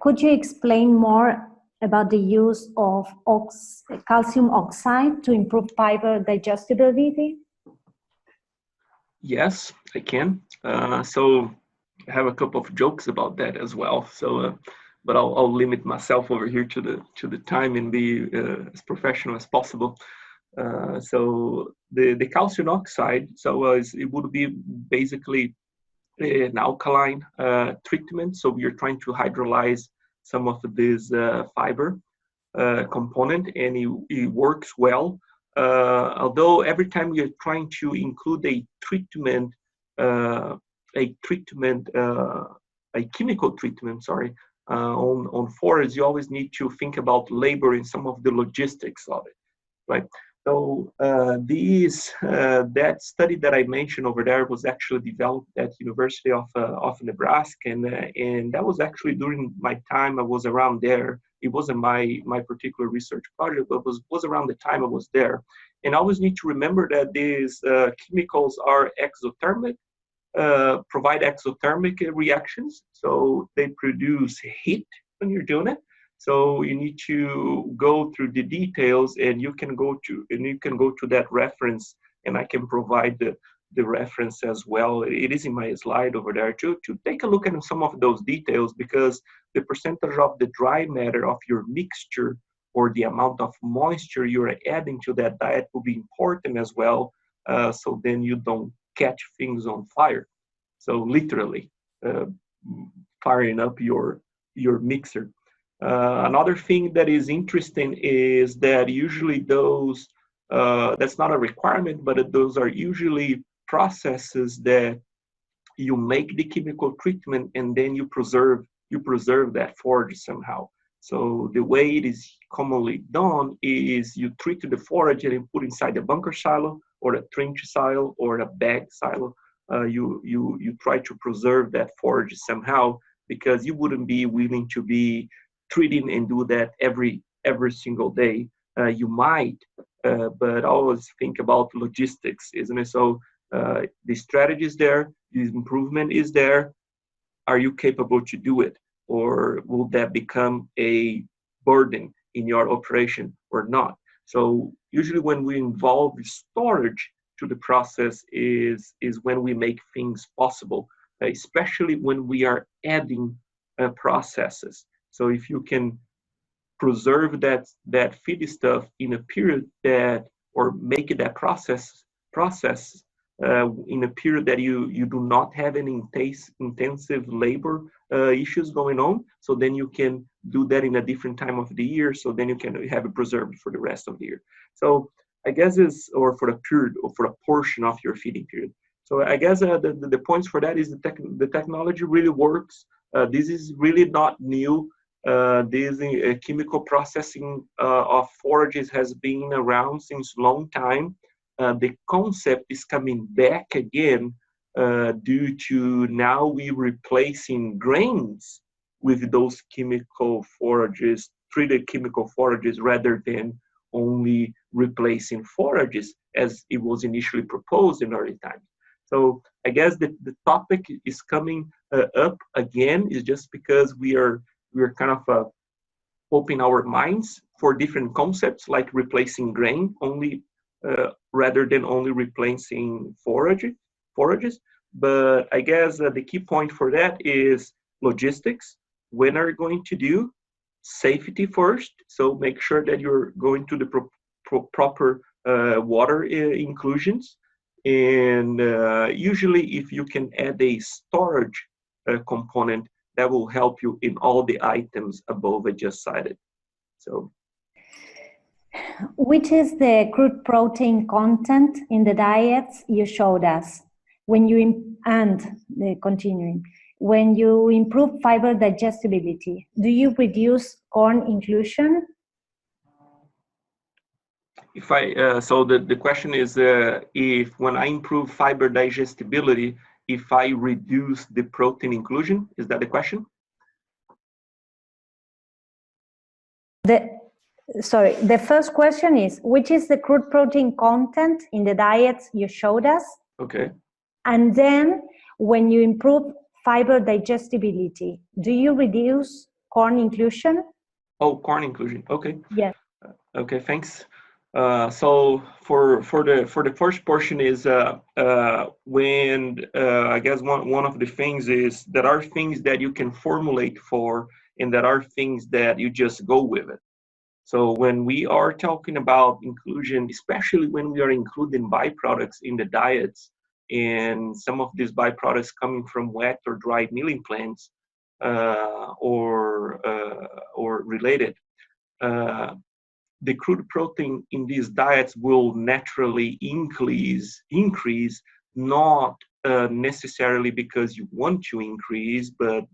Could you explain more about the use of calcium oxide to improve fiber digestibility? Yes, I can. So I have a couple of jokes about that as well. So, but I'll limit myself over here to the time and be as professional as possible. So the calcium oxide, it would be basically an alkaline treatment. So we are trying to hydrolyze some of this fiber component, and it works well. Although every time we are trying to include a chemical treatment, on forests, you always need to think about labor and some of the logistics of it, right? So that study that I mentioned over there was actually developed at University of Nebraska, and that was actually during my time I was around there. It wasn't my particular research project, but was around the time I was there. And I always need to remember that these chemicals are exothermic, provide exothermic reactions, so they produce heat when you're doing it. So you need to go through the details, and you can go to that reference, and I can provide the reference as well. It is in my slide over there to take a look at some of those details, because the percentage of the dry matter of your mixture or the amount of moisture you're adding to that diet will be important as well. So then you don't catch things on fire. So literally firing up your mixer. Another thing that is interesting is that usually those, that's not a requirement, but those are usually processes that you make the chemical treatment and then you preserve that forage somehow. So the way it is commonly done is you treat the forage and you put inside a bunker silo or a trench silo or a bag silo. You try to preserve that forage somehow, because you wouldn't be willing to be treating and do that every single day. You might, but always think about logistics, isn't it? So the strategy is there, the improvement is there. Are you capable to do it, or will that become a burden in your operation or not? So usually when we involve storage to the process is when we make things possible, especially when we are adding processes. So if you can preserve that feed stuff in a period or make that process in a period that you do not have any intensive labor issues going on, so then you can do that in a different time of the year, so then you can have it preserved for the rest of the year. So I guess or for a period, or for a portion of your feeding period. So I guess the points for that is the technology really works. This is really not new. This chemical processing of forages has been around since long time. The concept is coming back again due to now we replacing grains with those chemical forages, treated chemical forages, rather than only replacing forages as it was initially proposed in early times. So I guess the topic is coming up again is just because we're kind of open our minds for different concepts like replacing grain only rather than only replacing forages. But I guess the key point for that is logistics. When are you going to do? Safety first. So make sure that you're going to the proper water inclusions. And usually if you can add a storage component, that will help you in all the items above I just cited. So, which is the crude protein content in the diets you showed us? Continuing, when you improve fiber digestibility, do you reduce corn inclusion? If I so the question is if when I improve fiber digestibility, if I reduce the protein inclusion, is that the question? The first question is, which is the crude protein content in the diets you showed us? Okay. And then when you improve fiber digestibility, do you reduce corn inclusion? Oh, corn inclusion. Okay. Yes. Okay, thanks. So for the first portion is when I guess one of the things is there are things that you can formulate for, and there are things that you just go with it. So when we are talking about inclusion, especially when we are including byproducts in the diets, and some of these byproducts coming from wet or dry milling plants or related. The crude protein in these diets will naturally increase not necessarily because you want to increase, but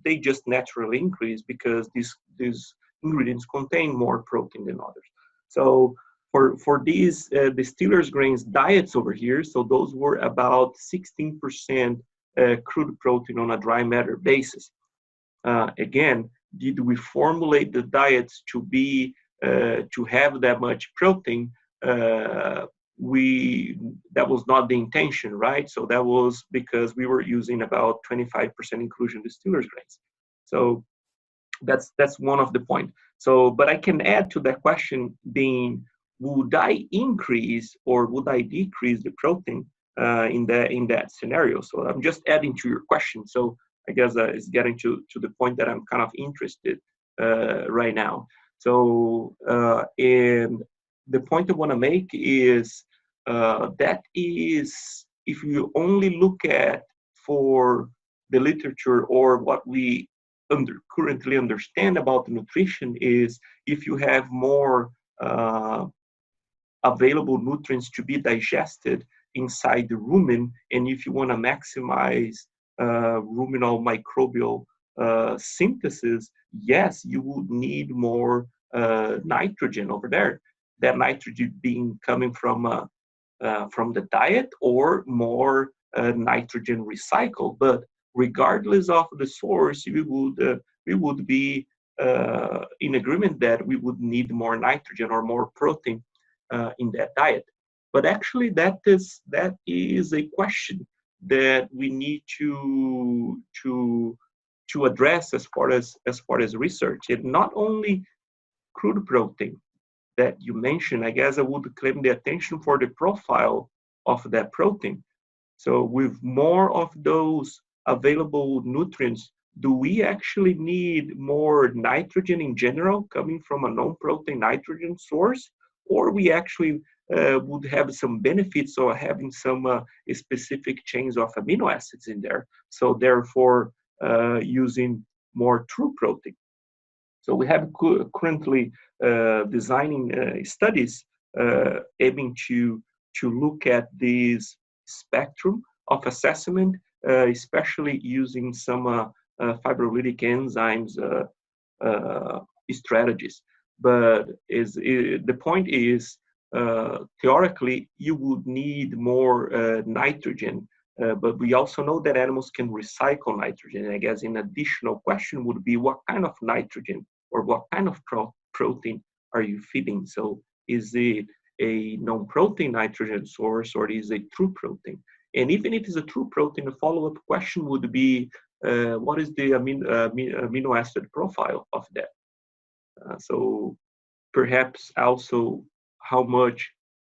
they just naturally increase because these ingredients contain more protein than others. So for these distillers grains diets over here, so those were about 16% crude protein on a dry matter basis. Again, did we formulate the diets to be to have that much protein? That was not the intention, right? So that was because we were using about 25% inclusion distillers grains. So that's one of the points. So, but I can add to that question being, would I increase or would I decrease the protein in that scenario? So I'm just adding to your question. So I guess it's getting to the point that I'm kind of interested right now. So, and the point I want to make is that is, if you only look at for the literature or what we currently understand about the nutrition is if you have more available nutrients to be digested inside the rumen, and if you want to maximize ruminal microbial synthesis, yes, you would need more nitrogen over there. That nitrogen being coming from the diet or more nitrogen recycled. But regardless of the source, we would be in agreement that we would need more nitrogen or more protein in that diet. But actually, that is a question that we need to address as far as research. And not only crude protein that you mentioned, I guess I would claim the attention for the profile of that protein. So with more of those available nutrients, do we actually need more nitrogen in general coming from a non-protein nitrogen source? Or we actually would have some benefits of having some specific chains of amino acids in there. So therefore, using more true protein. So we have currently designing studies aiming to look at this spectrum of assessment, especially using some fibrolytic enzymes strategies. But the point is, theoretically, you would need more nitrogen. But we also know that animals can recycle nitrogen. And I guess an additional question would be, what kind of nitrogen or what kind of protein are you feeding? So is it a non-protein nitrogen source, or is it a true protein? And even if it's a true protein, a follow-up question would be, what is the amino acid profile of that? So perhaps also how much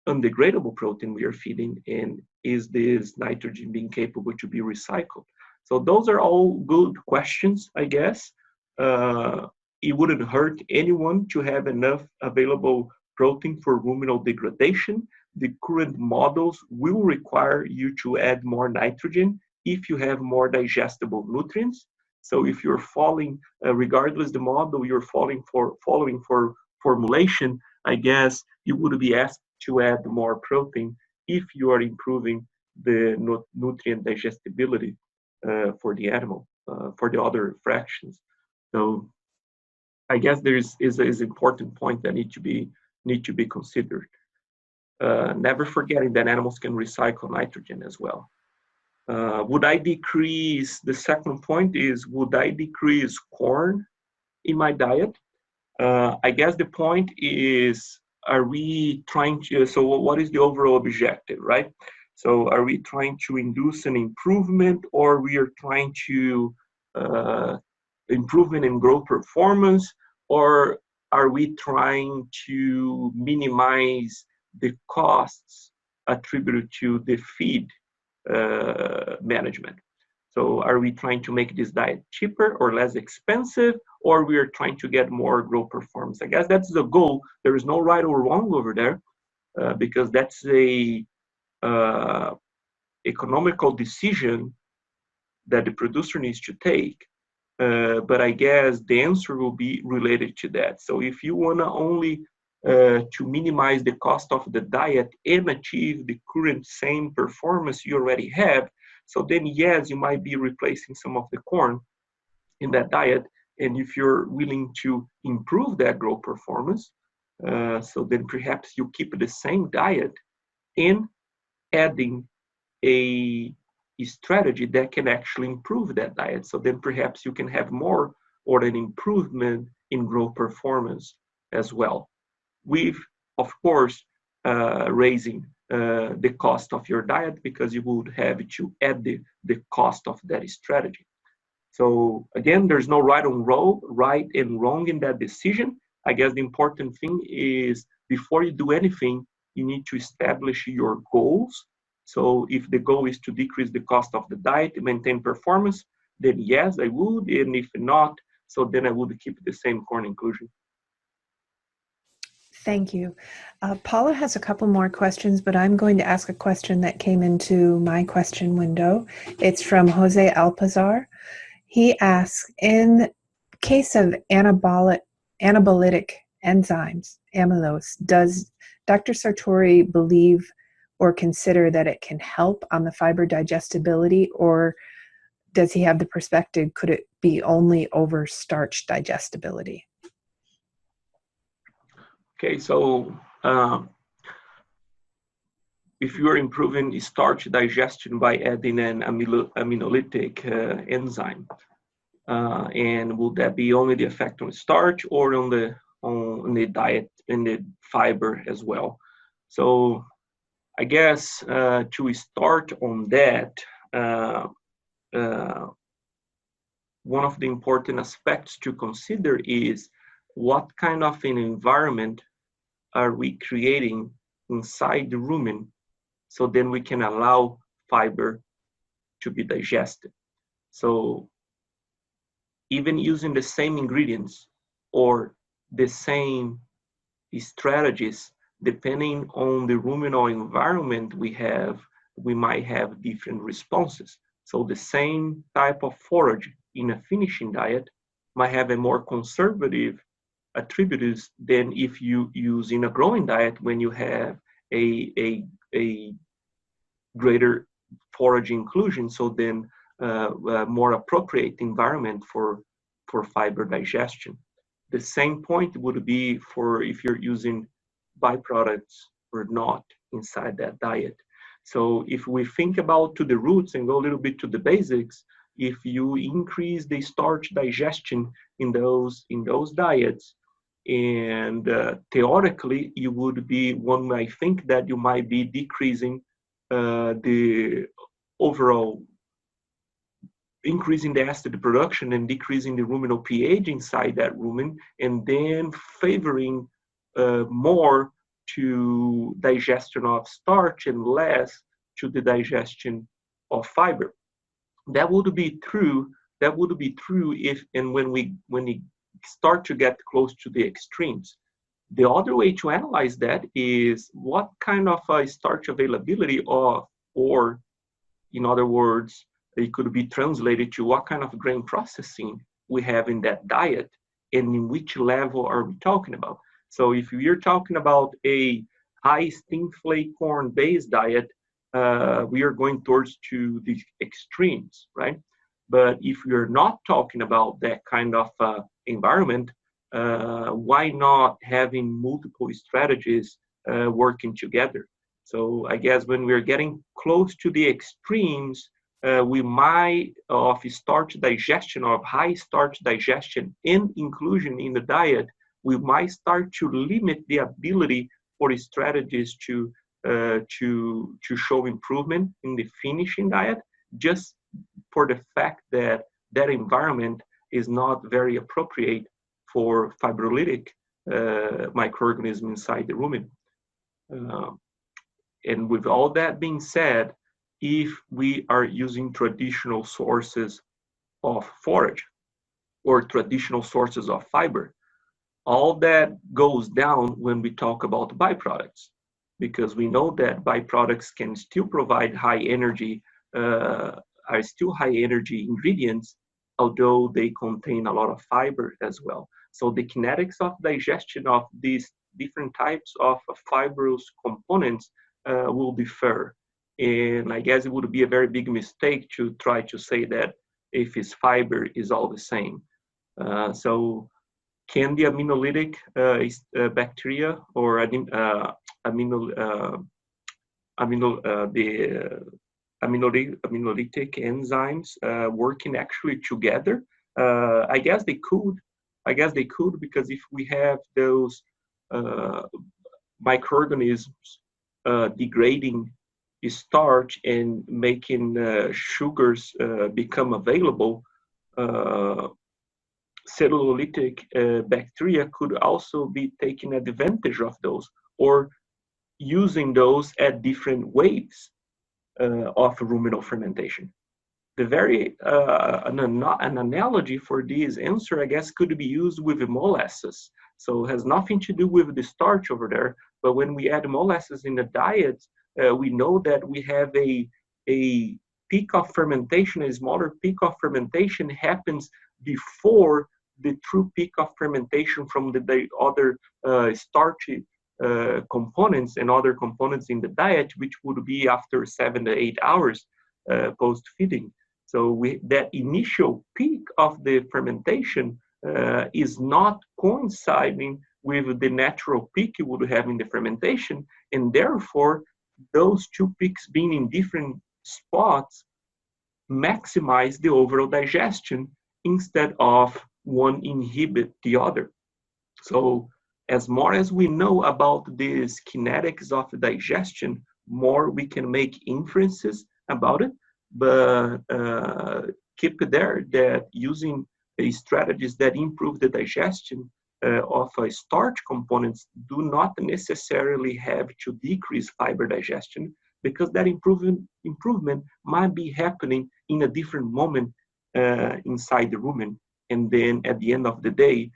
undegradable protein we are feeding, and is this nitrogen being capable to be recycled? So those are all good questions, I guess. It wouldn't hurt anyone to have enough available protein for ruminal degradation. The current models will require you to add more nitrogen if you have more digestible nutrients. So if you're following, regardless the model you're following for formulation, I guess you would be asked to add more protein if you are improving the nutrient digestibility for the animal, for the other fractions. So I guess there is an important point that need to be considered. Never forgetting that animals can recycle nitrogen as well. Would I decrease, the second point is, would I decrease corn in my diet? I guess the point is, are we trying to, so what is the overall objective, right? So are we trying to induce an improvement, or we are trying to improvement in growth performance, or are we trying to minimize the costs attributed to the feed management? So are we trying to make this diet cheaper or less expensive, or we are trying to get more growth performance? I guess that's the goal. There is no right or wrong over there, because that's a economical decision that the producer needs to take. But I guess the answer will be related to that. So if you want to only to minimize the cost of the diet and achieve the current same performance you already have, so then yes, you might be replacing some of the corn in that diet. And if you're willing to improve that growth performance, so then perhaps you keep the same diet and adding a strategy that can actually improve that diet. So then perhaps you can have more or an improvement in growth performance as well, with, of course, raising the cost of your diet, because you would have to add the cost of that strategy. So again, there's no right and wrong in that decision. I guess the important thing is, before you do anything, you need to establish your goals. So if the goal is to decrease the cost of the diet and maintain performance, then yes, I would. And if not, so then I would keep the same corn inclusion. Thank you. Paula has a couple more questions, but I'm going to ask a question that came into my question window. It's from Jose Alpazar. He asks, in case of anabolic enzymes, amylose, does Dr. Sartori believe or consider that it can help on the fiber digestibility, or does he have the perspective, could it be only over starch digestibility? Okay, so if you're improving starch digestion by adding an aminolytic enzyme, and will that be only the effect on starch or on the diet and the fiber as well? So I guess to start on that, one of the important aspects to consider is, what kind of an environment are we creating inside the rumen, so then we can allow fiber to be digested. So even using the same ingredients or the same strategies, depending on the ruminal environment we might have different responses. So the same type of forage in a finishing diet might have a more conservative attributes than if you use in a growing diet, when you have a greater forage inclusion. So then more appropriate environment for fiber digestion. The same point would be for if you're using byproducts or not inside that diet. So if we think about to the roots and go a little bit to the basics, if you increase the starch digestion in those diets, and theoretically you would be, one might think that you might be decreasing the overall, increasing the acid production and decreasing the ruminal pH inside that rumen, and then favoring more to digestion of starch and less to the digestion of fiber. That would be true. That would be true if and when we start to get close to the extremes. The other way to analyze that is what kind of starch availability of, or in other words, it could be translated to what kind of grain processing we have in that diet and in which level are we talking about. So if we're talking about a high steam flake corn based diet, we are going towards to the extremes, right? But if we're not talking about that kind of environment, why not having multiple strategies working together? So I guess when we're getting close to the extremes, we might, of starch digestion, of high starch digestion and inclusion in the diet, we might start to limit the ability for strategies to show improvement in the finishing diet, just for the fact that that environment is not very appropriate for fibrolytic microorganisms inside the rumen. And with all that being said, if we are using traditional sources of forage or traditional sources of fiber, all that goes down when we talk about byproducts, because we know that byproducts can still provide high energy, are still high energy ingredients, although they contain a lot of fiber as well. So the kinetics of digestion of these different types of fibrous components will differ. And I guess it would be a very big mistake to try to say that if it's fiber, is all the same. So can the aminolytic bacteria or the aminolytic enzymes working actually together? I guess they could. I guess they could, because if we have those microorganisms degrading starch and making sugars become available, cellulolytic bacteria could also be taking advantage of those, or using those at different waves of ruminal fermentation. The very an analogy for this answer, I guess, could be used with molasses. So it has nothing to do with the starch over there, but when we add molasses in the diet, we know that we have a peak of fermentation, a smaller peak of fermentation happens before the true peak of fermentation from the other starchy components and other components in the diet, which would be after 7 to 8 hours post-feeding. So that initial peak of the fermentation is not coinciding with the natural peak you would have in the fermentation, and therefore those two peaks being in different spots maximize the overall digestion instead of one inhibit the other. So as more as we know about these kinetics of digestion, more we can make inferences about it, but keep it there that using strategies that improve the digestion of starch components do not necessarily have to decrease fiber digestion, because that improvement might be happening in a different moment inside the rumen. And then at the end of the day,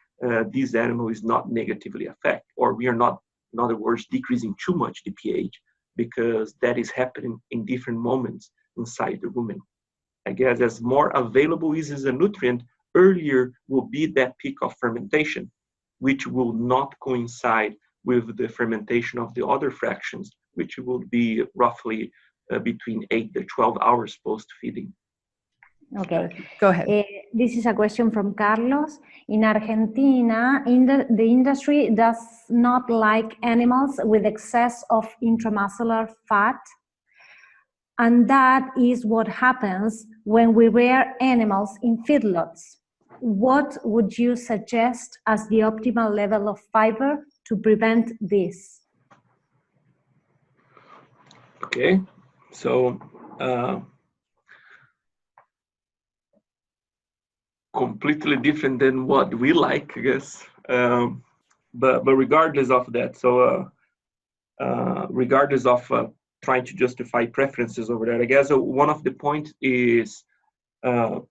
this animal is not negatively affected, or we are not, in other words, decreasing too much the pH, because that is happening in different moments inside the rumen. I guess as more available is a nutrient, earlier will be that peak of fermentation, which will not coincide with the fermentation of the other fractions, which will be roughly between 8 to 12 hours post-feeding. Okay. Go ahead. This is a question from Carlos. In Argentina, the industry does not like animals with excess of intramuscular fat. And that is what happens when we rear animals in feedlots. What would you suggest as the optimal level of fiber to prevent this? Okay, so completely different than what we like, I guess. But regardless of that, so regardless of trying to justify preferences over that, I guess one of the points is up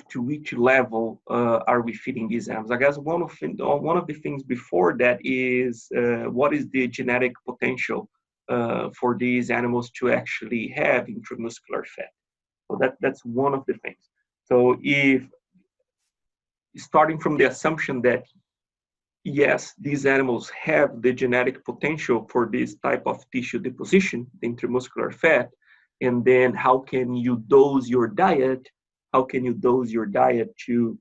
to which level are we feeding these animals? I guess one of the things before that is what is the genetic potential for these animals to actually have intramuscular fat? So that's one of the things. So if starting from the assumption that yes, these animals have the genetic potential for this type of tissue deposition, the intramuscular fat, and then how can you dose your diet? How can you dose your diet to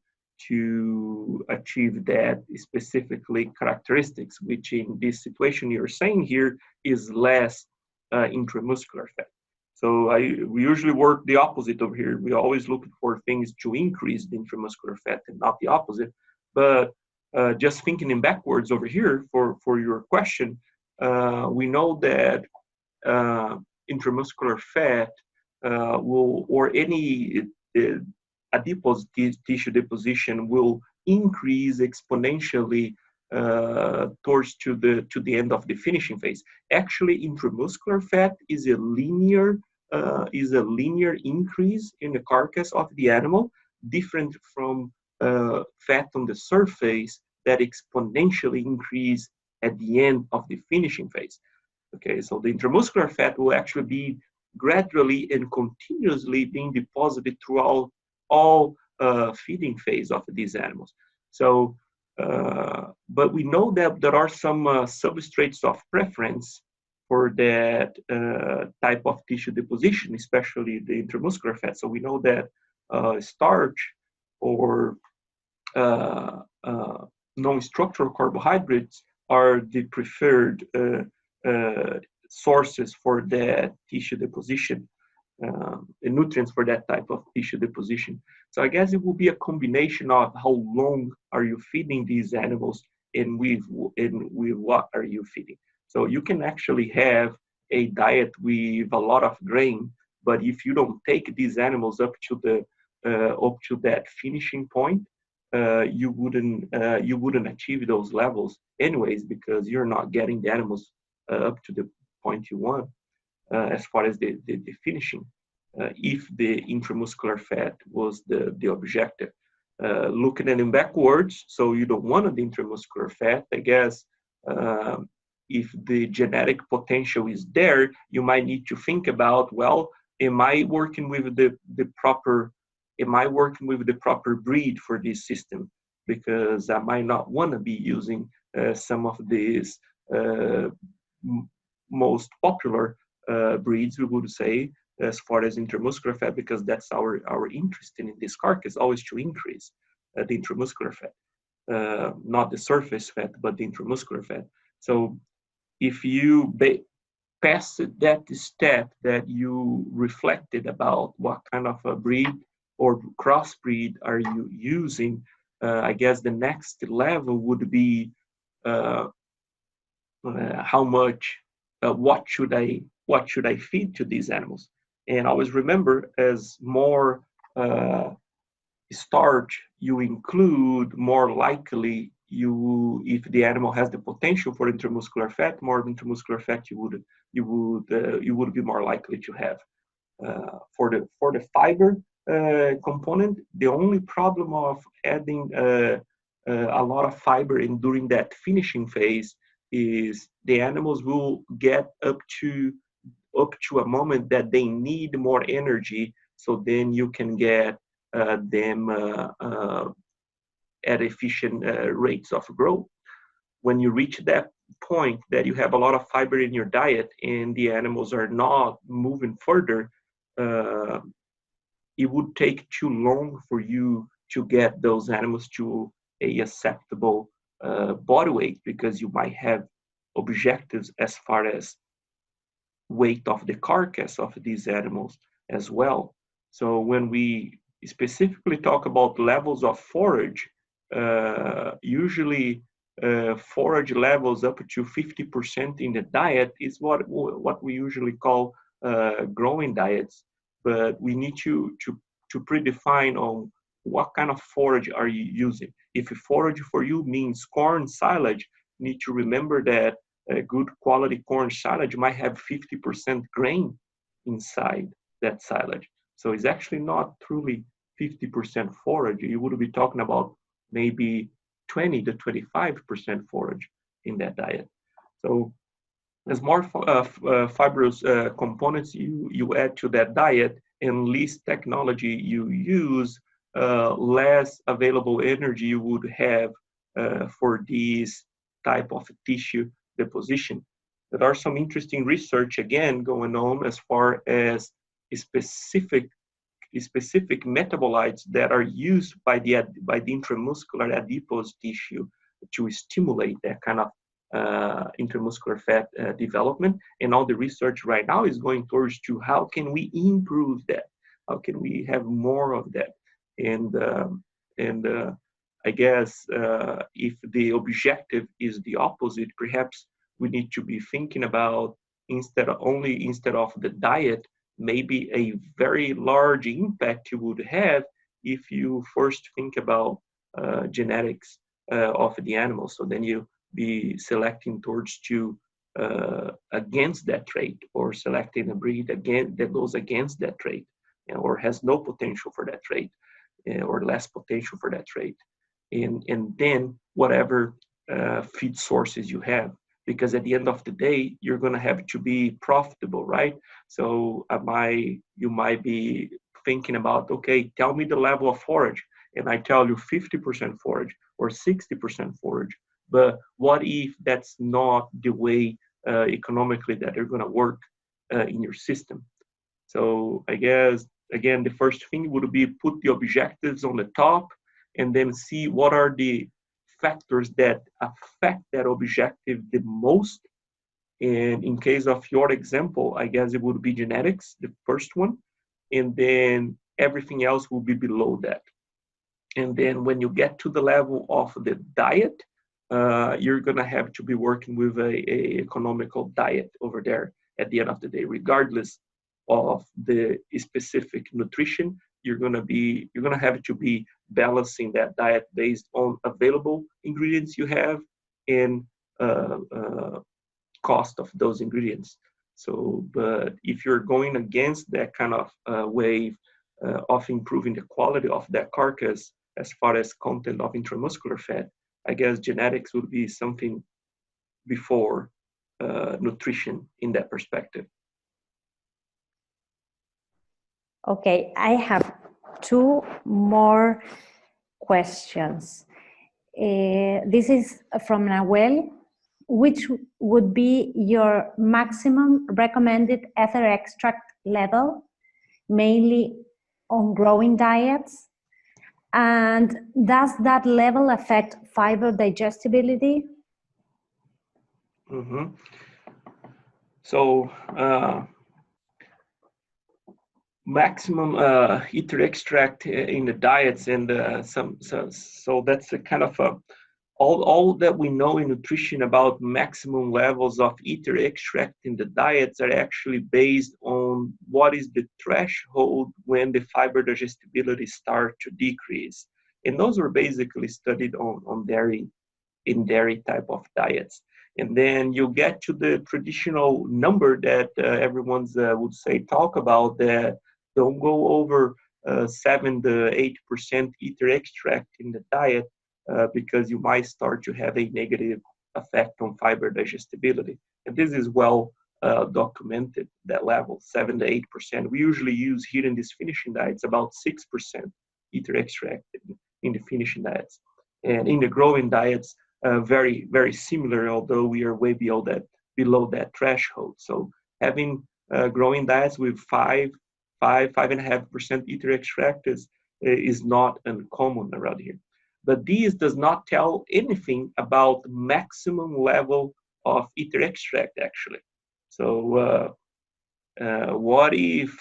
achieve that specifically characteristics, which in this situation you're saying here is less intramuscular fat. So we usually work the opposite over here. We always look for things to increase the intramuscular fat and not the opposite. But just thinking in backwards over here for your question, we know that intramuscular fat will, or any adipose tissue deposition will increase exponentially towards to the end of the finishing phase. Actually, intramuscular fat is a linear increase in the carcass of the animal, different from fat on the surface that exponentially increase at the end of the finishing phase. Okay, so the intramuscular fat will actually be gradually and continuously being deposited throughout all feeding phase of these animals. So, but we know that there are some substrates of preference for that type of tissue deposition, especially the intramuscular fat. So we know that starch or non-structural carbohydrates are the preferred sources for that tissue deposition, the nutrients for that type of tissue deposition. So I guess it will be a combination of how long are you feeding these animals and with what are you feeding. So you can actually have a diet with a lot of grain, but if you don't take these animals up to that finishing point, you wouldn't achieve those levels anyways, because you're not getting the animals up to the point you want as far as the finishing. If the intramuscular fat was the objective. Looking at them backwards, so you don't want the intramuscular fat, I guess. If the genetic potential is there, you might need to think about, well, am I working with the proper breed for this system? Because I might not want to be using some of these most popular breeds, we would say, as far as intramuscular fat, because that's our interest in this carcass, always to increase the intramuscular fat, not the surface fat, but the intramuscular fat. So if you pass that step that you reflected about what kind of a breed or crossbreed are you using, I guess the next level would be how much, what should I feed to these animals? And always remember, as more starch you include, more likely if the animal has the potential for intramuscular fat, more intramuscular fat you would be more likely to have. For the fiber component, the only problem of adding a lot of fiber in during that finishing phase is the animals will get up to a moment that they need more energy, so then you can get them at efficient rates of growth. When you reach that point that you have a lot of fiber in your diet and the animals are not moving further, it would take too long for you to get those animals to a acceptable body weight, because you might have objectives as far as weight of the carcass of these animals as well. So when we specifically talk about levels of forage, usually forage levels up to 50% in the diet is what we usually call growing diets. But we need to predefine on what kind of forage are you using. If forage for you means corn silage, you need to remember that a good quality corn silage might have 50% grain inside that silage. So it's actually not truly 50% forage. You would be talking about maybe 20 to 25% forage in that diet. So as more fibrous components you add to that diet and less technology you use, less available energy you would have for this type of tissue deposition. There are some interesting research again going on as far as specific metabolites that are used by the intramuscular adipose tissue to stimulate that kind of intramuscular fat development. And all the research right now is going towards to how can we improve that? How can we have more of that? And I guess if the objective is the opposite, perhaps we need to be thinking about instead of the diet, maybe a very large impact you would have if you first think about genetics of the animal. So then you be selecting towards to against that trait, or selecting a breed again that goes against that trait, or has no potential for that trait, or less potential for that trait. And then whatever feed sources you have, because at the end of the day, you're going to have to be profitable, right? So you might be thinking about, okay, tell me the level of forage, and I tell you 50% forage or 60% forage. But what if that's not the way economically that they're going to work in your system? So I guess, again, the first thing would be put the objectives on the top, and then see what are the factors that affect that objective the most. And in case of your example, I guess it would be genetics, the first one, and then everything else will be below that. And then when you get to the level of the diet, you're going to have to be working with a economical diet over there at the end of the day, regardless of the specific nutrition. You're going to have to be balancing that diet based on available ingredients you have and cost of those ingredients. So, but if you're going against that kind of wave of improving the quality of that carcass as far as content of intramuscular fat, I guess genetics would be something before nutrition in that perspective. Okay, I have two more questions. This is from Nahuel. Which would be your maximum recommended ether extract level, mainly on growing diets? And does that level affect fiber digestibility? Mm-hmm. So, maximum ether extract in the diets, and so that's a kind of a all that we know in nutrition about maximum levels of ether extract in the diets are actually based on what is the threshold when the fiber digestibility start to decrease. And those were basically studied on dairy, in dairy type of diets. And then you get to the traditional number that everyone's would say, talk about, that don't go over 7 to 8% ether extract in the diet, because you might start to have a negative effect on fiber digestibility. And this is well documented, that level, 7 to 8%. We usually use here in these finishing diets about 6% ether extract in the finishing diets. And in the growing diets, very, very similar, although we are way below that threshold. So having growing diets with 5 5.5% ether extract is not uncommon around here. But this does not tell anything about maximum level of ether extract, actually. So what if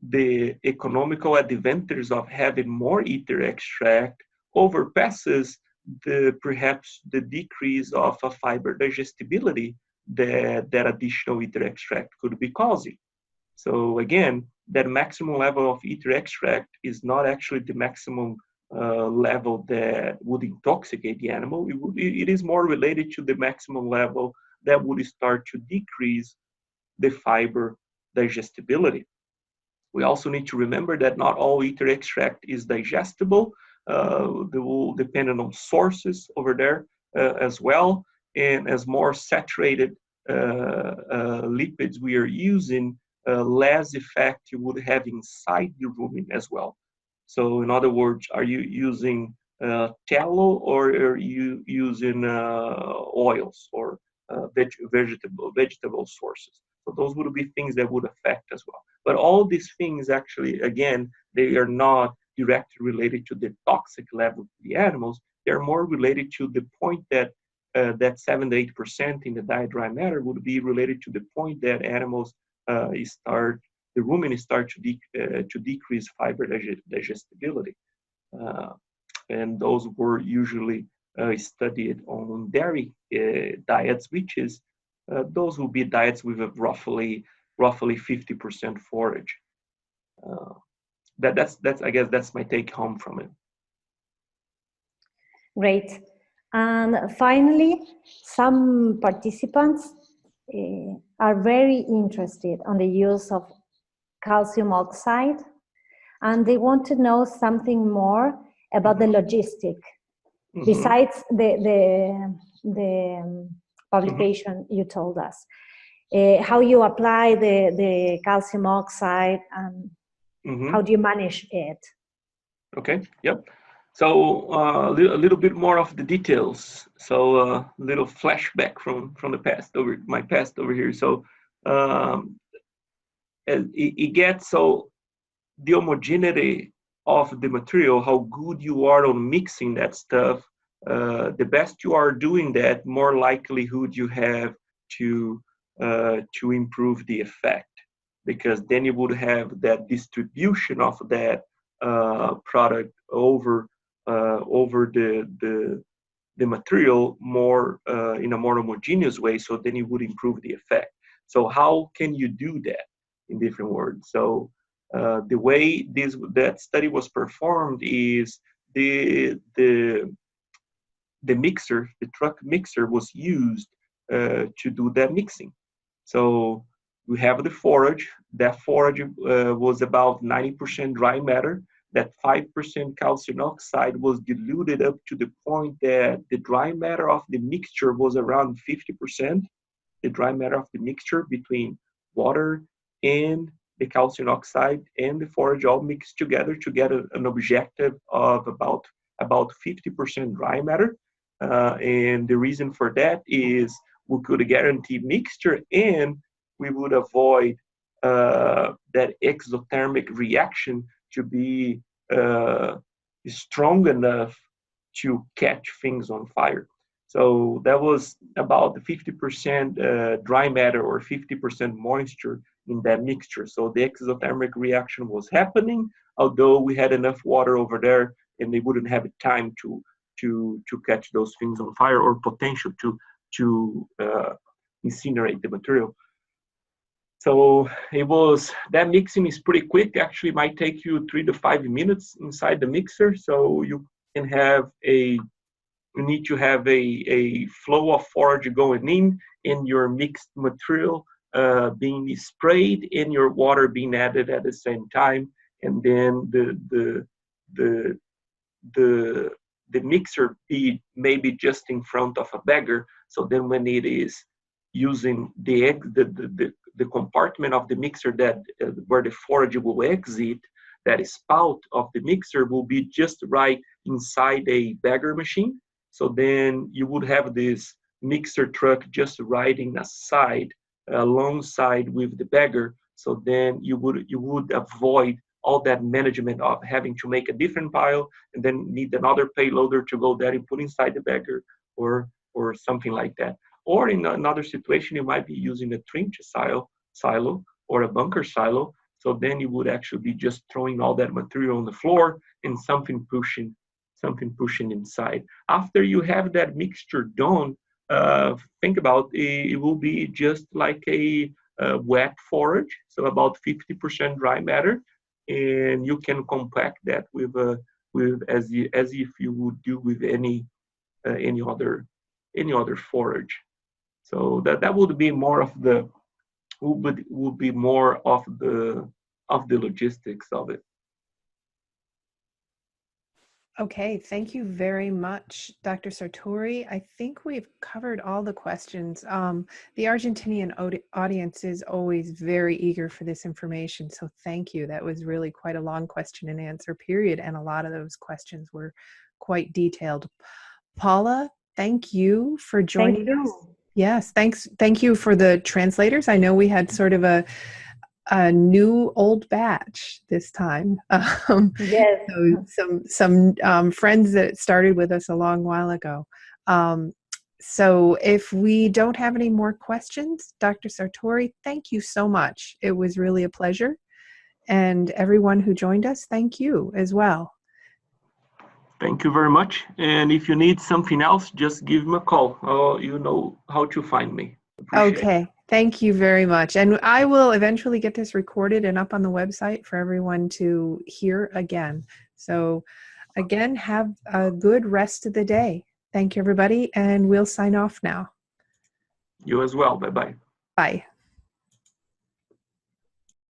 the economical advantage of having more ether extract overpasses perhaps the decrease of a fiber digestibility that additional ether extract could be causing? So again, that maximum level of ether extract is not actually the maximum level that would intoxicate the animal. It is more related to the maximum level that would start to decrease the fiber digestibility. We also need to remember that not all ether extract is digestible. They will depend on sources over there as well. And as more saturated lipids we are using, less effect you would have inside the rumen as well. So in other words, are you using tallow, or are you using oils or vegetable sources? So those would be things that would affect as well. But all these things actually, again, they are not directly related to the toxic level of the animals. They're more related to the point that that 7 to 8% in the diet dry matter would be related to the point that animals the rumen start to decrease fiber digestibility. And those were usually studied on dairy diets, which is those will be diets with a roughly 50% forage. That's I guess that's my take home from it. Great. And finally, some participants are very interested on the use of calcium oxide, and they want to know something more about the logistic, besides the publication you told us. How you apply the calcium oxide, and how do you manage it? Okay, yep. So a little bit more of the details. So a little flashback from the past, my past over here. So it gets, so the homogeneity of the material, how good you are on mixing that stuff, the best you are doing that, more likelihood you have to improve the effect, because then you would have that distribution of that product over the material more in a more homogeneous way. So then you would improve the effect. So how can you do that, in different words? So the way that study was performed is the mixer, the truck mixer, was used to do that mixing. So we have the forage. That forage was about 90% dry matter. That 5% calcium oxide was diluted up to the point that the dry matter of the mixture was around 50%. The dry matter of the mixture between water and the calcium oxide and the forage all mixed together to get an objective of about 50% dry matter. And the reason for that is we could guarantee mixture, and we would avoid that exothermic reaction to be strong enough to catch things on fire. So that was about 50% dry matter or 50% moisture in that mixture. So the exothermic reaction was happening, although we had enough water over there, and they wouldn't have time to catch those things on fire, or potential to incinerate the material. So that mixing is pretty quick. Actually, might take you 3 to 5 minutes inside the mixer. So you need to have a flow of forage going in your mixed material being sprayed, and your water being added at the same time, and then the mixer be maybe just in front of a bagger. So then when it is using the compartment of the mixer that where the forage will exit, that spout of the mixer will be just right inside a bagger machine. So then you would have this mixer truck just riding alongside with the bagger. So then you would avoid all that management of having to make a different pile and then need another payloader to go there and put inside the bagger or something like that. Or in another situation, you might be using a trench silo or a bunker silo. So then you would actually be just throwing all that material on the floor and something pushing inside. After you have that mixture done, think about it will be just like a wet forage, so about 50% dry matter, and you can compact that with as if you would do with any other forage. So that would be more of the would be more of the logistics of it. Okay, thank you very much, Dr. Sartori. I think we've covered all the questions. The Argentinian audience is always very eager for this information, so thank you. That was really quite a long question and answer period, and a lot of those questions were quite detailed. Paula, thank you for joining us. Yes, thank you for the translators. I know we had sort of a new old batch this time. Yes. So some friends that started with us a long while ago. So if we don't have any more questions, Dr. Sartori, thank you so much. It was really a pleasure. And everyone who joined us, thank you as well. Thank you very much. And if you need something else, just give me a call. You know how to find me. Okay. Thank you very much. And I will eventually get this recorded and up on the website for everyone to hear again. So again, have a good rest of the day. Thank you, everybody. And we'll sign off now. You as well. Bye-bye. Bye.